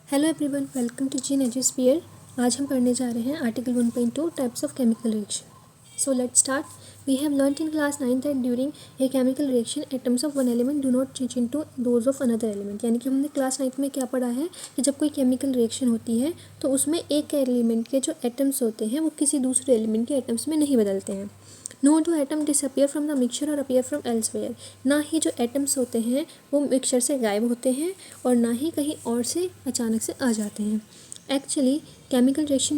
Hello everyone, welcome to Gene Edusphere. आज हम पढ़ने जा रहे हैं article 1.2 types of chemical reaction. So let's start. We have learned in class 9 that during a chemical reaction atoms of one element do not change into those of another element. यानी कि हमने class 9 में क्या पढ़ा है कि जब कोई केमिकल रिएक्शन होती है तो उसमें एक एलिमेंट के जो एटम्स होते हैं वो किसी दूसरे एलिमेंट के एटम्स में नहीं बदलते हैं। No do atom disappear from the mixture और अपीयर फ्रॉम एल्सवेयर। ना ही जो एटम्स होते हैं वो मिक्सचर से गायब होते हैं और ना ही कहीं और से अचानक से आ जाते हैं। Actually chemical reaction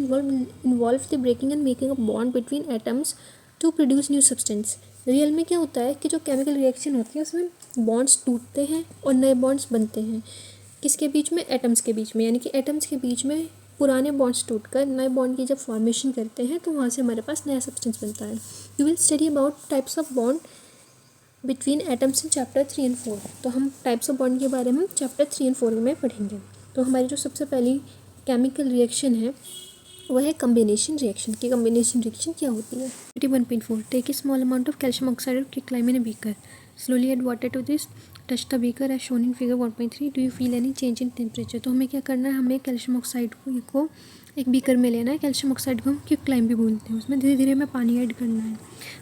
involve the breaking and making a bond between atoms to produce new substance. Real में क्या होता है कि जो केमिकल रिएक्शन होती है उसमें बॉन्ड्स टूटते हैं और नए बॉन्ड्स बनते हैं। किसके बीच में? एटम्स के बीच में। यानी कि एटम्स के बीच में पुराने बॉन्ड्स टूटकर नए बॉन्ड की जब फॉर्मेशन करते हैं तो वहाँ से हमारे पास नया सब्सटेंस बनता है। You will study about types of bond between atoms in chapter 3 और 4। तो हम टाइप्स ऑफ बॉन्ड के बारे में चैप्टर 3 और 4 में पढ़ेंगे। तो हमारी जो सबसे पहली केमिकल रिएक्शन है वह है कम्बिनेशन रिएक्शन। की कम्बिनेशन रिएक्शन क्या होती है? 1.4 take a small amount of calcium oxide और quicklime in a beaker, slowly add water to this, touch the beaker as shown in figure 1.3, do you feel any change in temperature. तो हमें क्या करना है, हमें कैल्शियम ऑक्साइड को एक beaker में लेना है। कैल्शियम ऑक्साइड को हम क्विकलाइम भी बोलते हैं। उसमें धीरे धीरे हमें पानी ऐड करना है।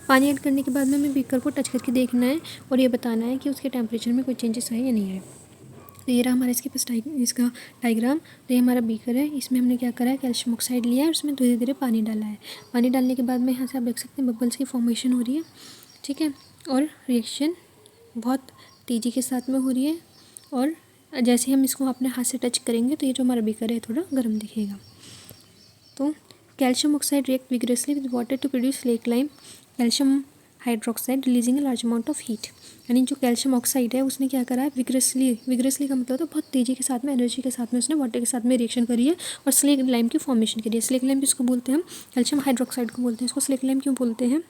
पानी ऐड करने के बाद में हमें बीकर को टच करके देखना है और ये बताना है कि उसके टेम्परेचर में कोई चेंजेस आए या नहीं आए। तो ये रहा हमारा इसके पास इसका डायग्राम। तो ये हमारा बीकर है, इसमें हमने क्या करा है, कैल्शियम ऑक्साइड लिया है, उसमें धीरे धीरे पानी डाला है। पानी डालने के बाद में यहाँ से आप देख सकते हैं बबल्स की फॉर्मेशन हो रही है, ठीक है, और रिएक्शन बहुत तेज़ी के साथ में हो रही है। और जैसे हम इसको अपने हाथ से टच करेंगे तो ये जो हमारा बीकर है थोड़ा गर्म दिखेगा। तो calcium oxide react vigorously with water to produce slaked lime calcium hydroxide releasing a large amount of heat. यानी जो कैल्शियम ऑक्साइड है उसने क्या करा है, विग्रेसली का मतलब तो बहुत तेज़ी के साथ में, एनर्जी के साथ में उसने वाटर के साथ में रिएक्शन करी है और स्लेक लाइम की फॉर्मेशन करी है। स्लेक लाइम जिसको बोलते हैं हम, कैल्शियम हाइड्रोक्साइड को बोलते हैं। इसको स्लेक लाइम क्यों बोलते हैं?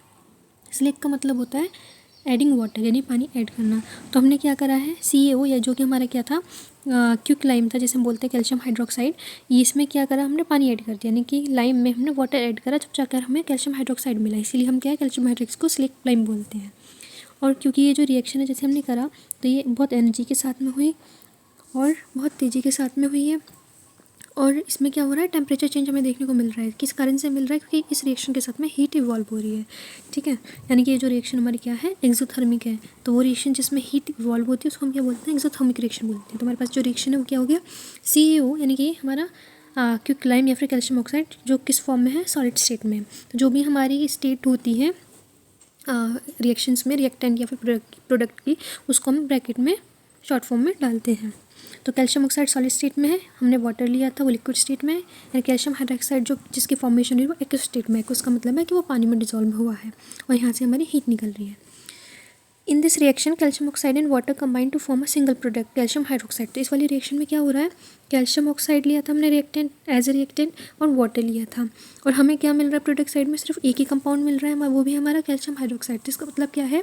स्लेक का मतलब होता है एडिंग वाटर, यानी पानी ऐड करना। तो हमने क्या करा है, CaO या जो कि हमारा क्या था, क्विकलाइम था जिसे हम बोलते हैं कैल्शियम हाइड्रोक्साइड, ये इसमें क्या करा, हमने पानी ऐड कर दिया। यानी कि लाइम में हमने वाटर ऐड करा, जब जाकर हमें कैल्शियम हाइड्रोक्साइड मिला। इसीलिए हम क्या है, कैल्शियम हाइड्रोक्साइड को स्लेक लाइम बोलते हैं। और क्योंकि ये जो रिएक्शन है जैसे हमने करा तो ये बहुत एनर्जी के साथ में हुई और बहुत तेज़ी के साथ में हुई है। और इसमें क्या हो रहा है, टेम्परेचर चेंज हमें देखने को मिल रहा है। किस कारण से मिल रहा है? क्योंकि इस रिएक्शन के साथ में हीट इवॉल्व हो रही है, ठीक है। यानी कि ये जो रिएक्शन हमारी क्या है, एक्सोथर्मिक है। तो वो रिएक्शन जिसमें हीट इवॉल्व होती है उसको हम क्या बोलते हैं, एक्सोथर्मिक रिएक्शन बोलते हैं। तो हमारे पास जो रिएक्शन है वो क्या हो गया, CaO, यानी कि हमारा क्विकलाइम या फिर कैल्शियम ऑक्साइड, जो किस फॉर्म में है, सॉलिड स्टेट में। तो जो भी हमारी स्टेट होती है रिएक्शंस में, रिएक्टेंट या फिर प्रोडक्ट की, उसको हम ब्रैकेट में शॉर्ट फॉर्म में डालते हैं। तो कैल्शियम ऑक्साइड सॉलिड स्टेट में है, हमने वाटर लिया था, वो लिक्विड स्टेट में है। या कैल्शियम हाइड्रोक्साइड जो जिसकी फॉर्मेशन हुई वो एक्वस स्टेट में है। उसका मतलब है कि वो पानी में डिसॉल्व हुआ है और यहाँ से हमारी हीट निकल रही है। In this reaction calcium oxide and water combine to form a single product calcium hydroxide. तो इस वाली रिएक्शन में क्या हो रहा है, कैल्शियम ऑक्साइड लिया था हमने रिएक्टेंट एज ए रिएक्टेंट और वाटर लिया था, और हमें क्या मिल रहा है, प्रोडक्ट साइड में सिर्फ एक ही कंपाउंड मिल रहा है, वो भी हमारा कैल्शियम हाइड्रोक्साइड। तो इसका मतलब क्या है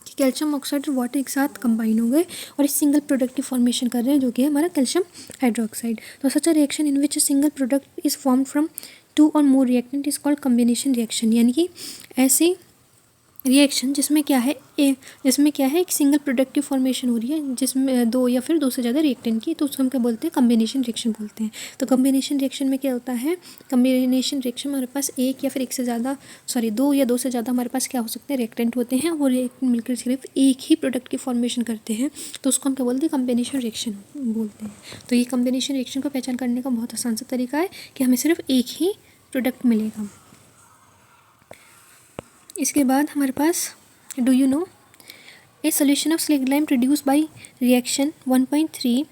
कि कैल्शियम ऑक्साइड और वाटर एक साथ कंबाइन हो गए और इस सिंगल प्रोडक्ट की फॉर्मेशन कर रहे हैं जो कि है हमारा कैल्शियम हाइड्रोक्साइड। तो such a reaction in which a single product is form from 2 और more reactant is called combination reaction. यानी कि ऐसी रिएक्शन जिसमें क्या है, एक सिंगल प्रोडक्ट की फॉर्मेशन हो रही है जिसमें 2 या फिर 2 से ज़्यादा रिएक्टेंट की, तो उसको हम क्या बोलते हैं, कम्बिनेशन रिएक्शन बोलते हैं। तो कम्बिनेशन रिएक्शन में क्या होता है, कम्बिनेशन रिएक्शन में हमारे पास एक या फिर एक से ज़्यादा 2 या 2 से ज़्यादा हमारे पास क्या हो सकते हैं, रिएक्टेंट होते हैं। वो रिएक्टेंट मिलकर सिर्फ एक ही प्रोडक्ट की फॉर्मेशन करते हैं, तो उसको हम क्या बोलते हैं, कम्बिनेशन रिएक्शन बोलते हैं। तो ये कम्बिनेशन रिएक्शन को पहचान करने का बहुत आसान सा तरीका है कि हमें सिर्फ एक ही प्रोडक्ट मिलेगा। इसके बाद हमारे पास, do you know, a solution of slake lime produce by reaction 1.13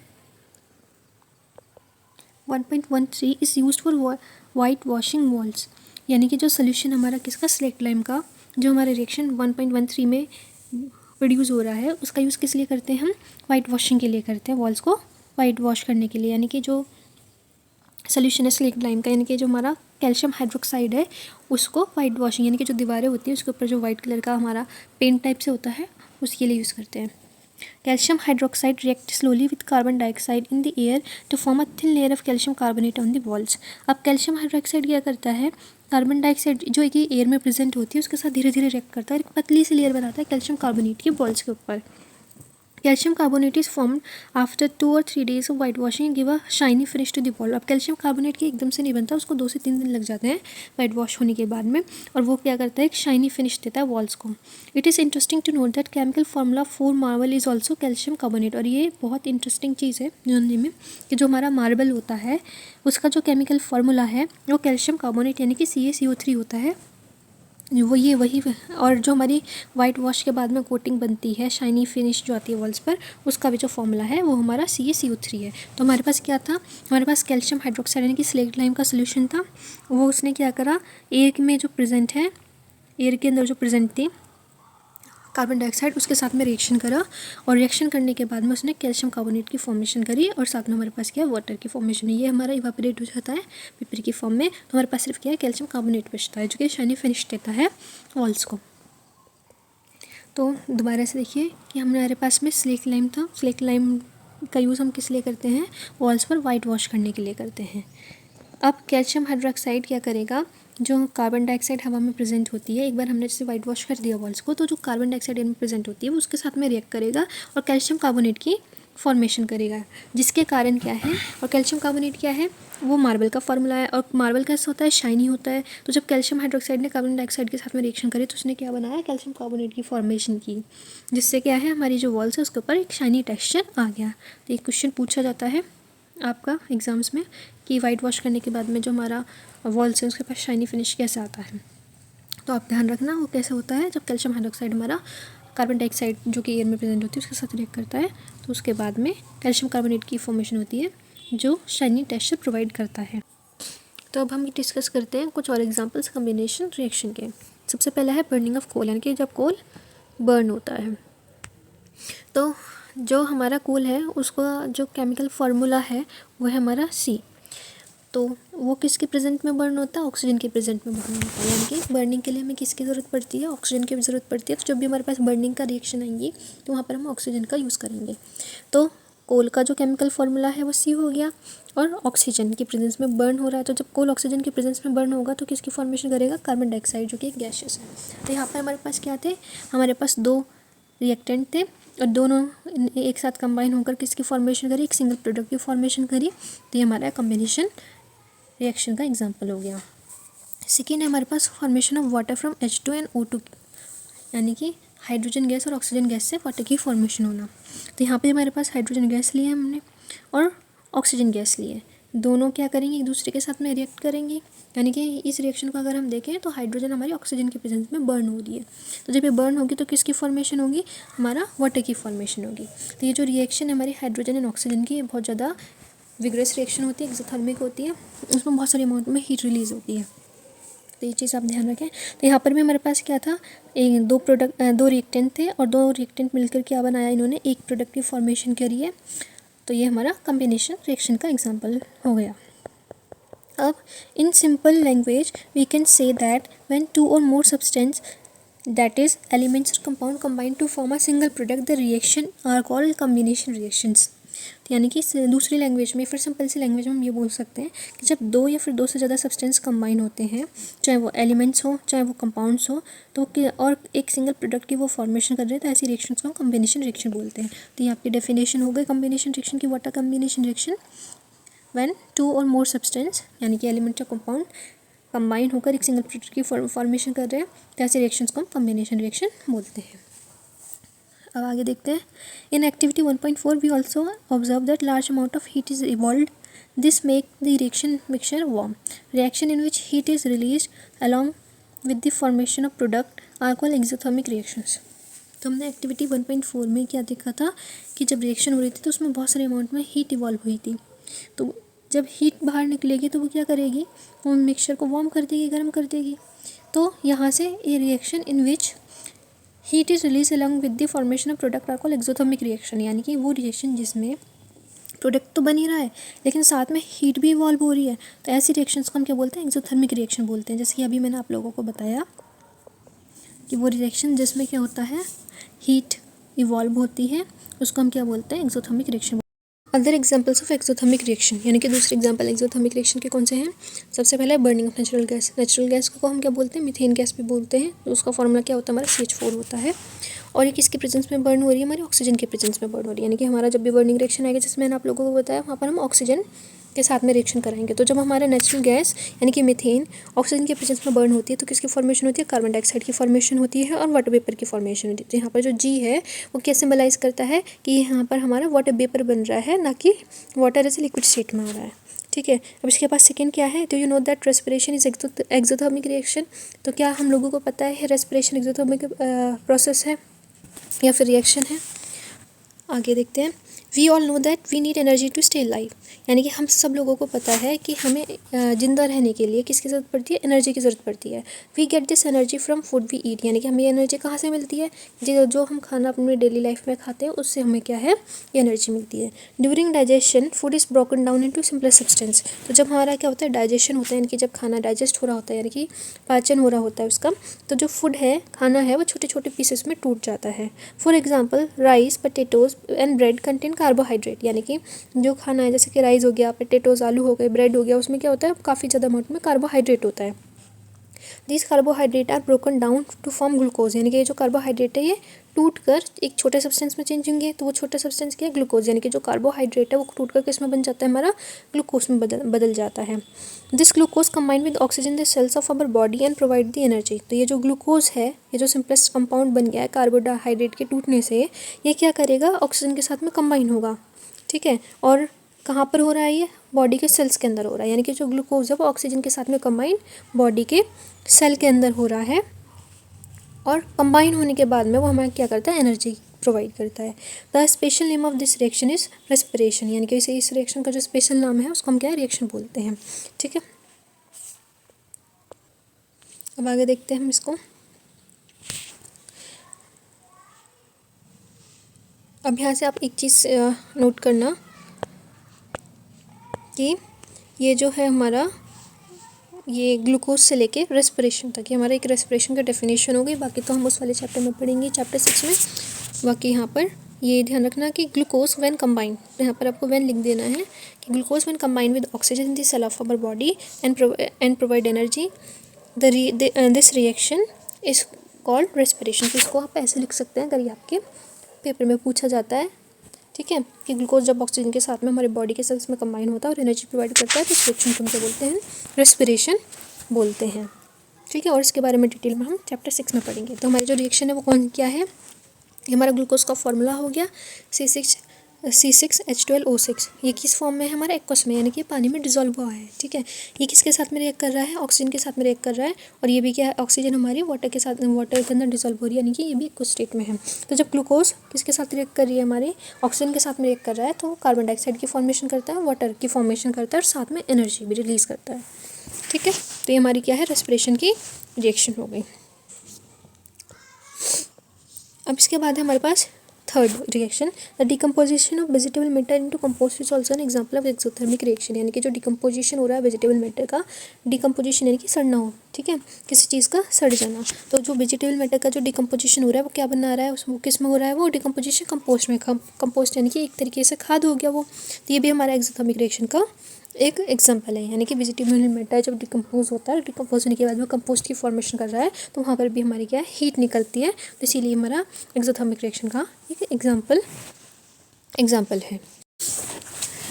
is used for white washing walls. यानी कि जो सोल्यूशन हमारा किसका, स्लेक लाइम का, जो हमारे रिएक्शन 1.13 में प्रोड्यूस हो रहा है, उसका यूज़ किस लिए करते हैं हम, वाइट वॉशिंग के लिए करते हैं, वॉल्स को वाइट वॉश करने के लिए। यानी कि जो सोल्यूशन है स्लेक लाइम का, यानी कि जो हमारा कैल्शियम हाइड्रोक्साइड है उसको वाइट वॉशिंग, यानी कि जो दीवारें होती हैं उसके ऊपर जो वाइट कलर का हमारा पेंट टाइप से होता है उसके लिए यूज़ करते हैं। Calcium hydroxide react slowly with carbon dioxide in the air to form a thin layer of calcium carbonate on the walls. अब कैल्शियम हाइड्रोक्साइड क्या करता है, कार्बन डाइऑक्साइड जो एक एयर में प्रेजेंट होती है उसके साथ धीरे धीरे रिएक्ट करता है, एक पतली सी लेयर बनाता है कैल्शियम कार्बोनेट की वॉल्स के ऊपर। Calcium carbonate is formed after 2 और 3 days of white washing give a shiny finish to the wall. अब कैल्शियम कार्बोनेट की एकदम से नहीं बनता, उसको 2 से 3 दिन लग जाते हैं वाइट वॉश होने के बाद में, और वो क्या करता है, एक शाइनी फिनिश देता है वॉल्स को। It is interesting to note that chemical formula for marble is also calcium carbonate. और ये बहुत इंटरेस्टिंग चीज़ है जानने में कि जो हमारा मार्बल होता है उसका जो केमिकल फार्मूला है वो कैल्शियम कार्बोनेट यानी कि CaCO3 होता है। वही और जो हमारी वाइट वॉश के बाद में कोटिंग बनती है, शाइनी फिनिश जो आती है वॉल्स पर, उसका भी जो फॉर्मूला है वो हमारा CaCO3 है। तो हमारे पास क्या था, हमारे पास कैल्शियम हाइड्रोक्साइड यानी कि स्लेट लाइम का सोल्यूशन था। वो उसने क्या करा, एयर में जो प्रेजेंट है, एयर के अंदर जो प्रेजेंट थी कार्बन डाइऑक्साइड, उसके साथ में रिएक्शन करा, और रिएक्शन करने के बाद में उसने कैल्शियम कार्बोनेट की फॉर्मेशन करी, और साथ में हमारे पास क्या, वाटर की फॉर्मेशन है। ये हमारा इवापोरेट हो जाता है पेपर की फॉर्म में, तो हमारे पास सिर्फ क्या है, कैल्शियम कार्बोनेट बचता है जो कि शाइनी फिनिश देता है वॉल्स को। तो दोबारा से देखिए कि हमारे पास में स्लेट लाइम था। स्लेट लाइम का यूज़ हम किस लिए करते हैं, वॉल्स पर वाइट वॉश करने के लिए करते हैं। अब कैल्शियम हाइड्रोक्साइड क्या करेगा, जो कार्बन डाइऑक्साइड हवा में प्रेजेंट होती है, एक बार हमने जैसे वाइट वॉश कर दिया वॉल्स को, तो जो कार्बन डाइऑक्साइड में प्रेजेंट होती है वो उसके साथ में रिएक्ट करेगा और कैल्शियम कार्बोनेट की फॉर्मेशन करेगा, जिसके कारण क्या है, और कैल्शियम कार्बोनेट क्या है, वो मार्बल का फार्मूला है। और मार्बल कैसा होता है, शाइनी होता है। तो जब कैल्शियम हाइड्रोक्साइड ने कार्बन डाइऑक्साइड के साथ में रिएक्शन करे तो उसने क्या बनाया, कैल्शियम कार्बोनेट की फॉर्मेशन की, जिससे क्या है, हमारी जो वॉल्स है उसके ऊपर एक शाइनी टेक्सचर आ गया। तो एक क्वेश्चन पूछा जाता है आपका एग्जाम्स में कि वाइट वॉश करने के बाद में जो हमारा वॉल्स है उसके पास शाइनी फिनिश कैसे आता है। तो आप ध्यान रखना वो कैसे होता है, जब कैल्शियम हाइड्रोक्साइड हमारा कार्बन डाइऑक्साइड जो कि एयर में प्रेजेंट होती है उसके साथ रिएक्ट करता है, तो उसके बाद में कैल्शियम कार्बोनेट की फॉर्मेशन होती है जो शाइनी टेक्सचर प्रोवाइड करता है। तो अब हम डिस्कस करते हैं कुछ और एग्जांपल्स कॉम्बिनेशन रिएक्शन के। सबसे पहला है बर्निंग ऑफ कोल, यानी कि जब कोल बर्न होता है। तो जो हमारा कोल है उसका जो केमिकल फार्मूला है वो है हमारा C। तो वो किसके प्रेजेंट में बर्न होता है, ऑक्सीजन के प्रेजेंट में बर्न होता है। यानी कि बर्निंग के लिए हमें किसकी ज़रूरत पड़ती है, ऑक्सीजन की ज़रूरत पड़ती है। तो जब भी हमारे पास बर्निंग का रिएक्शन आएंगी तो वहाँ पर हम ऑक्सीजन का यूज़ करेंगे। तो कोल का जो केमिकल फार्मूला है वो C हो गया, और ऑक्सीजन की प्रेजेंस में बर्न हो रहा है। तो जब कोल ऑक्सीजन के प्रेजेंस में बर्न होगा तो किसकी फॉर्मेशन करेगा, कार्बन डाइऑक्साइड जो कि एक गैसेस है। तो यहाँ पर हमारे पास क्या थे, हमारे पास 2 रिएक्टेंट थे और दोनों एक साथ कंबाइन होकर किसकी फॉर्मेशन करी, एक सिंगल प्रोडक्ट की फॉर्मेशन करी। तो ये हमारा कॉम्बिनेशन रिएक्शन का एग्जांपल हो गया। सेकेंड है हमारे पास formation of water from H2 and O2, यानी कि हाइड्रोजन गैस और ऑक्सीजन गैस से वाटर की फॉर्मेशन होना। तो यहाँ पे हमारे पास हाइड्रोजन गैस लिए हमने और ऑक्सीजन गैस लिए, दोनों क्या करेंगे, एक दूसरे के साथ में रिएक्ट करेंगे। यानी कि इस रिएक्शन को अगर हम देखें तो हाइड्रोजन हमारी ऑक्सीजन के प्रेजेंस में बर्न हो रही है। तो जब ये बर्न होगी तो किसकी फॉर्मेशन होगी, हमारा वाटर की फॉर्मेशन होगी। तो ये जो रिएक्शन है हमारी हाइड्रोजन एंड ऑक्सीजन की, बहुत ज़्यादा विग्रेस रिएक्शन होती है, एक्सोथर्मिक होती है, उसमें बहुत सारी अमाउंट में हीट रिलीज होती है। तो ये चीज़ आप ध्यान रखें। तो यहाँ पर भी हमारे पास क्या था, दो रिएक्टेंट थे और 2 रिएक्टेंट मिलकर क्या बनाया इन्होंने, एक प्रोडक्ट की फॉर्मेशन करी है। तो ये हमारा कॉम्बिनेशन रिएक्शन का एग्जांपल हो गया। अब in simple language we can say that when 2 और more substance that is elements or compound combine to form a single product, the reaction are called combination reactions। तो यानी कि दूसरी लैंग्वेज में, फिर सिंपल सी लैंग्वेज में हम ये बोल सकते हैं कि जब 2 या फिर 2 से ज़्यादा सब्सटेंस कंबाइन होते हैं, चाहे वो एलिमेंट्स हो चाहे वो कंपाउंड्स हो, तो और एक सिंगल प्रोडक्ट की वो फॉर्मेशन कर रहे हैं, तो ऐसी रिएक्शंस को हम कॉम्बिनेशन रिएक्शन बोलते हैं। तो ये आपकी डेफिनेशन हो गई कॉम्बिनेशन रिएक्शन की। What are combination reaction, when 2 और मोर सब्सटेंस यानी कि एलिमेंट या कंपाउंड कंबाइन होकर एक सिंगल प्रोडक्ट की फॉर्मेशन कर रहे हैं, तो ऐसे रिएक्शंस को हम कॉम्बिनेशन रिएक्शन बोलते हैं। अब आगे देखते हैं। In activity 1.4 we also observe that large amount of heat is evolved, this make the reaction mixture warm. Reaction in which heat is release along with the formation of product are called exothermic reactions. तो हमने activity 1.4 में क्या देखा था कि जब reaction हो रही थी तो उसमें बहुत सारे अमाउंट में हीट इवॉल्व हुई थी। तो जब हीट बाहर निकलेगी तो वो क्या करेगी, वो मिक्सचर को वार्म कर देगी, गर्म कर देगी। तो यहाँ से ये reaction in which heat is release along with the formation of product are called exothermic reaction, यानी कि वो रिएक्शन जिसमें प्रोडक्ट तो बन ही रहा है लेकिन साथ में हीट भी इवॉल्व हो रही है, तो ऐसी रिएक्शंस को हम क्या बोलते हैं, एक्सोथर्मिक रिएक्शन बोलते हैं। जैसे कि अभी मैंने आप लोगों को बताया कि वो रिएक्शन जिसमें क्या होता है, हीट इवॉल्व होती है, उसको हम क्या बोलते हैं, exothermic reaction. Other examples of exothermic reaction, यानी कि दूसरे एग्जाम्पल एक्सोथर्मिक रिएक्शन के कौन से हैं? सबसे पहले burning of natural gas. Natural gas को हम क्या बोलते हैं? मीथेन गैस भी बोलते हैं। तो उसका फॉर्मूला क्या होता है? हमारा CH4 होता है। और ये किसके प्रेजेंस में बर्न हो रही है? हमारे ऑक्सीजन के प्रेजेंस में बर्न हो रही है। यानी कि हमारा जब भी बर्निंग रिएक्शन आएगा, जैसे मैंने आप लोगों को बताया, वहाँ पर हम ऑक्सीजन के साथ में रिएक्शन कराएंगे। तो जब हमारा नेचुरल गैस यानी कि मीथेन ऑक्सीजन के प्रेजेंस में बर्न होती है तो किसकी फॉर्मेशन होती है? कार्बन डाइऑक्साइड की फॉर्मेशन होती है और वाटर वेपर की फॉर्मेशन होती है। तो यहाँ पर जो G है वो क्या सिंबलाइज करता है कि यहाँ पर हमारा वाटर वेपर बन रहा है, ना कि वाटर एज लिक्विड स्टेट में हो रहा है। ठीक है। अब इसके पास सेकेंड क्या है? तो you know that respiration is exothermic reaction. तो क्या हम लोगों को पता है रेस्पिरेशन एक्सोथर्मिक प्रोसेस है या फिर रिएक्शन है? आगे देखते हैं। We all know that we need energy to stay live, यानी कि हम सब लोगों को पता है कि हमें ज़िंदा रहने के लिए किसकी ज़रूरत पड़ती है? एनर्जी की ज़रूरत पड़ती है। We get this energy from food we eat, यानी कि हमें एनर्जी कहाँ से मिलती है? जो हम खाना अपनी डेली लाइफ में खाते हैं उससे हमें क्या है? ये एनर्जी मिलती है। During digestion food is broken down into simpler substance. तो जब हमारा क्या होता है? डाइजेशन होता है, यानी कि जब खाना डाइजेस्ट हो रहा होता है, यानी कि पाचन हो रहा होता है उसका, तो जो फूड है, खाना है, वो छोटे छोटे पीसेस में टूट जाता है। For example rice, potatoes and bread contain carbohydrate, यानी कि जो खाना है जैसे कि राइस हो गया, पोटैटोज आलू हो गए, ब्रेड हो गया, उसमें क्या होता है? काफ़ी ज़्यादा अमाउंट में कार्बोहाइड्रेट होता है। This carbohydrate are broken down to form glucose, यानी कि जो कार्बोहाइड्रेट है ये टूट कर एक छोटे सब्सटेंस में चेंज होंगे। तो वो छोटा सब्सटेंस क्या है? ग्लूकोज, यानी कि जो कार्बोहाइड्रेट है वो टूट कर किस में बन जाता है? हमारा ग्लूकोज में बदल जाता है। This glucose combine with oxygen the cells of our body and provide the energy. तो ये जो ग्लूकोज है, ये जो सिंपलेस्ट कंपाउंड बन गया है कार्बोहाइड्रेट के टूटने से, ये क्या करेगा? ऑक्सीजन के साथ में कंबाइन होगा। ठीक है। और कहाँ पर हो रहा है? ये बॉडी के सेल्स के अंदर हो रहा है, यानी कि जो ग्लूकोज है वो ऑक्सीजन के साथ में कंबाइन बॉडी के सेल के अंदर हो रहा है। और कंबाइन होने के बाद में वो हमें क्या करता है? एनर्जी प्रोवाइड करता है। The special name of this reaction is respiration, यानी कि इस रिएक्शन का जो स्पेशल नाम है उसको हम क्या है? रिएक्शन बोलते हैं। ठीक है। अब आगे देखते हैं हम इसको। अब यहाँ से आप एक चीज़ नोट करना कि ये जो है हमारा ये ग्लूकोज से लेके रेस्पिरेशन तक, ये हमारा एक रेस्पिरेशन का डेफिनेशन हो गई। बाकी तो हम उस वाले चैप्टर में पढ़ेंगे, चैप्टर 6 में। बाकी यहाँ पर ये ध्यान रखना कि ग्लूकोज व्हेन कंबाइन, तो यहाँ पर आपको व्हेन लिख देना है कि glucose when combine with oxygen in the cell of our body and provide energy, this reaction is called respiration. तो इसको आप ऐसे लिख सकते हैं अगर ये आपके पेपर में पूछा जाता है। ठीक है, कि ग्लूकोज जब ऑक्सीजन के साथ में हमारे बॉडी के सेल्स में कंबाइन होता है और एनर्जी प्रोवाइड करता है तो इस रिएक्शन को हम क्या बोलते हैं? रेस्पिरेशन बोलते हैं। ठीक है। और इसके बारे में डिटेल में हम चैप्टर 6 में पढ़ेंगे। तो हमारी जो रिएक्शन है वो कौन क्या है? ये हमारा ग्लूकोज का फॉर्मूला हो गया C6H12O6। ये किस फॉर्म में है? हमारा एक्वस में, यानी कि पानी में डिजोल्व हुआ है। ठीक है। ये किसके साथ में रिएक्ट कर रहा है? ऑक्सीजन के साथ में रिएक्ट कर रहा है। और ये भी क्या है? ऑक्सीजन हमारी वाटर के साथ, वाटर के अंदर डिजोल्व हो रही है, यानी कि ये भी एक्वस स्टेट में है। तो जब ग्लूकोज किसके साथ रिएक्ट कर रही है? हमारे ऑक्सीजन के साथ में रिएक्ट कर रहा है, तो कार्बन डाइऑक्साइड की फॉर्मेशन करता है, वाटर की फॉर्मेशन करता है और साथ में एनर्जी भी रिलीज़ करता है। ठीक है। तो ये हमारी क्या है? रेस्पिरेशन की रिएक्शन हो गई। अब इसके बाद है हमारे पास third reaction, the decomposition of vegetable matter into compost is also an example of exothermic reaction, यानी कि जो डिकम्पोजिशन हो रहा है वेजिटेबल मैटर का, डिकम्पोजिशन यानी कि सड़ना हो। ठीक है, किसी चीज़ का सड़ जाना। तो जो वेजिटेबल मैटर का जो डिकम्पोजिशन हो रहा है वो क्या बना रहा है? उसमें किस में हो रहा है? वो डिकम्पोजिशन कंपोस्ट में। कंपोस्ट यानी कि एक तरीके से खाद हो गया वो। तो ये भी हमारा एक्सोथर्मिक रिएक्शन का एक एग्जाम्पल है, यानी कि वेजिटेबल मैटर जब डिकम्पोज होता है, डिकम्पोज होने के बाद में कंपोस्ट की फॉर्मेशन कर रहा है, तो वहाँ पर भी हमारी क्या है? हीट निकलती है। तो इसीलिए हमारा एक्सोथर्मिक रिएक्शन का एक एग्जाम्पल है।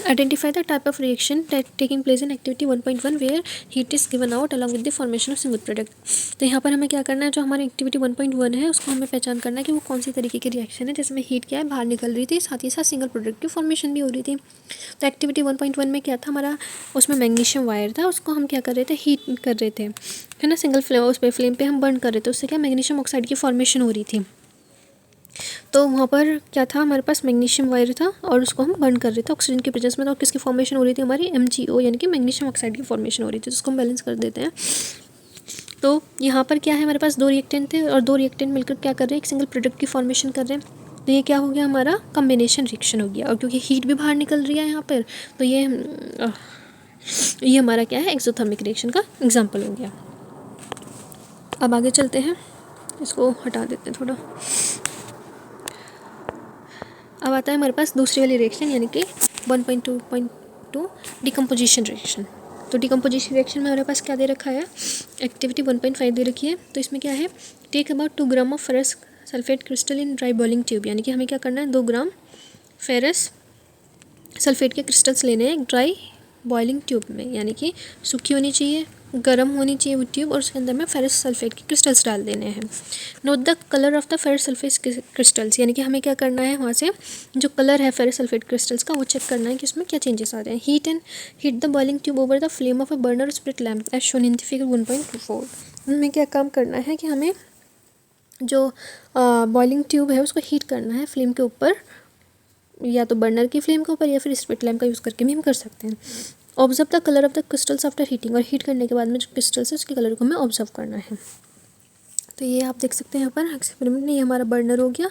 Identify the type of reaction that taking place in activity 1.1 where heat is given out along with the formation of single product। तो यहाँ पर हमें क्या करना है? जो हमारी एक्टिविटी 1.1 है उसको हमें पहचान करना है कि वो कौन सी तरीके की रिएक्शन है जिसमें हीट क्या है? बाहर निकल रही थी, साथ ही साथ सिंगल प्रोडक्ट की फॉर्मेशन भी हो रही थी। तो एक्टिविटी 1.1 में क्या था हमारा? उसमें मैग्नीशियम वायर था, उसको हम क्या कर रहे थे? हीट कर रहे थे, है ना। सिंगल फ्लेम उस पर फ्लेम पे हम बर्न कर रहे थे, उससे क्या मैग्नीशियम ऑक्साइड की फॉर्मेशन हो रही थी। तो वहाँ पर क्या था? हमारे पास मैग्नीशियम वायर था और उसको हम बर्न कर रहे थे ऑक्सीजन की प्रेजेंस में। तो किसकी फॉर्मेशन हो रही थी? हमारी MgO यानी कि मैग्नीशियम ऑक्साइड की फॉर्मेशन हो रही थी, जिसको हम बैलेंस कर देते हैं। तो यहाँ पर क्या है? हमारे पास दो रिएक्टेंट थे और दो रिएक्टेंट मिलकर क्या कर रहे हैं? एक सिंगल प्रोडक्ट की फॉर्मेशन कर रहे हैं। तो ये क्या हो गया? हमारा कम्बिनेशन रिएक्शन हो गया। और क्योंकि हीट भी बाहर निकल रही है यहाँ पर, तो ये हमारा क्या है? एक्सोथर्मिक रिएक्शन का एग्जाम्पल हो गया। अब आगे चलते हैं, इसको हटा देते हैं थोड़ा। अब आता है हमारे पास दूसरी वाली रिएक्शन, यानी कि 1.2.2 डिकम्पोजिशन रिएक्शन। तो डिकम्पोजिशन रिएक्शन में हमारे पास क्या दे रखा है, एक्टिविटी 1.5 दे रखी है। तो इसमें क्या है, take about 2 gram of ferrous sulphate crystal in dry boiling tube, यानी कि हमें क्या करना है, 2 ग्राम फेरस सल्फेट के क्रिस्टल्स लेने हैं एक ड्राई बॉइलिंग ट्यूब में, यानी कि सूखी होनी चाहिए, गर्म होनी चाहिए वो ट्यूब, और उसके अंदर में फेरस सल्फेट के क्रिस्टल्स डाल देने हैं। Note the colour of the ferrous sulphate crystals, यानी कि हमें क्या करना है, वहाँ से जो कलर है फेरस सल्फेट क्रिस्टल्स का वो चेक करना है कि उसमें क्या चेंजेस आ रहे हैं। Heat the boiling tube over the flame of a burner split lamp as shown in the figure 1.24। हमें क्या काम करना है कि हमें जो बॉइलिंग ट्यूब है उसको हीट करना है फ्लेम के ऊपर, या तो बर्नर की फ्लेम के ऊपर या फिर स्प्लिट लैम्प का यूज़ करके भी हम कर सकते हैं। Observe the colour of the crystals after heating, और हीट करने के बाद में जो क्रिस्टल्स है उसके कलर को हमें ऑब्जर्व करना है। तो ये आप देख सकते हैं यहाँ पर एक्सपेरिमेंट में, ये हमारा बर्नर हो गया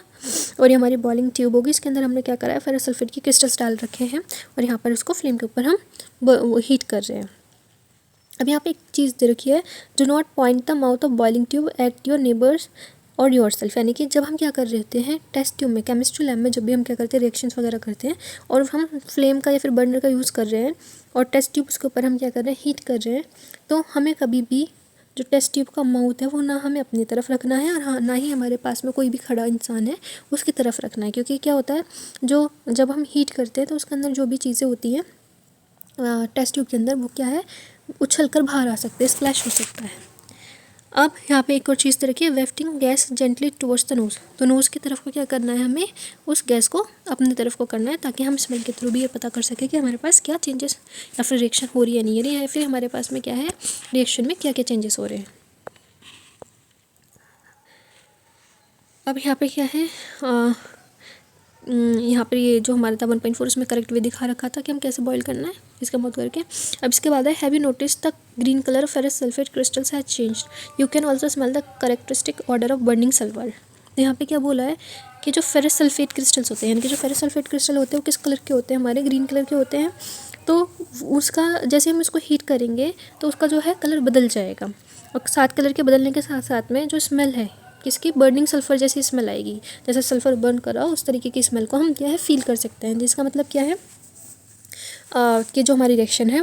और ये हमारी बॉइलिंग ट्यूब होगी। इसके अंदर हमने क्या करा है, फेरस सल्फेट की क्रिस्टल्स डाल रखे हैं और यहाँ पर उसको फ्लेम के ऊपर हम हीट कर रहे हैं। अब यहाँ पे एक चीज़ दे रखी है, do not point the mouth of boiling tube at your neighbours और योर सेल्फ, यानी कि जब हम क्या कर रहे होते हैं टेस्ट ट्यूब में, केमिस्ट्री लैब में जब भी हम क्या करते हैं रिएक्शंस वगैरह करते हैं और हम फ्लेम का या फिर बर्नर का यूज़ कर रहे हैं और टेस्ट ट्यूब उसके ऊपर हम क्या कर रहे हैं, हीट कर रहे हैं, तो हमें कभी भी जो टेस्ट ट्यूब का माउथ है वो ना हमें अपनी तरफ रखना है और हाँ ना ही हमारे पास में कोई भी खड़ा इंसान है उसकी तरफ रखना है। क्योंकि क्या होता है, जो जब हम हीट करते हैं तो उसके अंदर जो भी चीज़ें होती हैं टेस्ट ट्यूब के अंदर, वो क्या है, उछल कर बाहर आ सकते हैं, स्प्लैश हो सकता है। अब यहाँ पे एक और चीज़ तो रखिए, wafting gas gently towards the nose, तो नोज़ की तरफ को क्या करना है, हमें उस गैस को अपनी तरफ को करना है ताकि हम स्मेल के थ्रू भी ये पता कर सकें कि हमारे पास क्या चेंजेस या फिर रिएक्शन हो रही है नहीं हो रही है, या फिर हमारे पास में क्या है रिएक्शन में क्या क्या चेंजेस हो रहे हैं। अब यहाँ पे क्या है, यहाँ पर ये जो हमारा था 1.4 उसमें करेक्ट वे दिखा रखा था कि हम कैसे बॉईल करना है इसका मत करके। अब इसके बाद है, have you notice the green colour of ferrous sulphate crystals has changed, you can also smell the characteristic order of burning sulphur. तो यहाँ पे क्या बोला है कि जो फेरस सल्फेट क्रिस्टल्स होते हैं, यानी कि जो फेरस सल्फेट क्रिस्टल होते हैं वो किस कलर के होते हैं, हमारे ग्रीन कलर के होते हैं। तो उसका जैसे हम इसको हीट करेंगे तो उसका जो है कलर बदल जाएगा, और सात कलर के बदलने के साथ साथ में जो स्मेल है किसकी, बर्निंग सल्फ़र जैसी स्मेल आएगी, जैसे सल्फ़र बर्न करा उस तरीके की स्मेल को हम क्या है फील कर सकते हैं। जिसका मतलब क्या है कि जो हमारी रिएक्शन है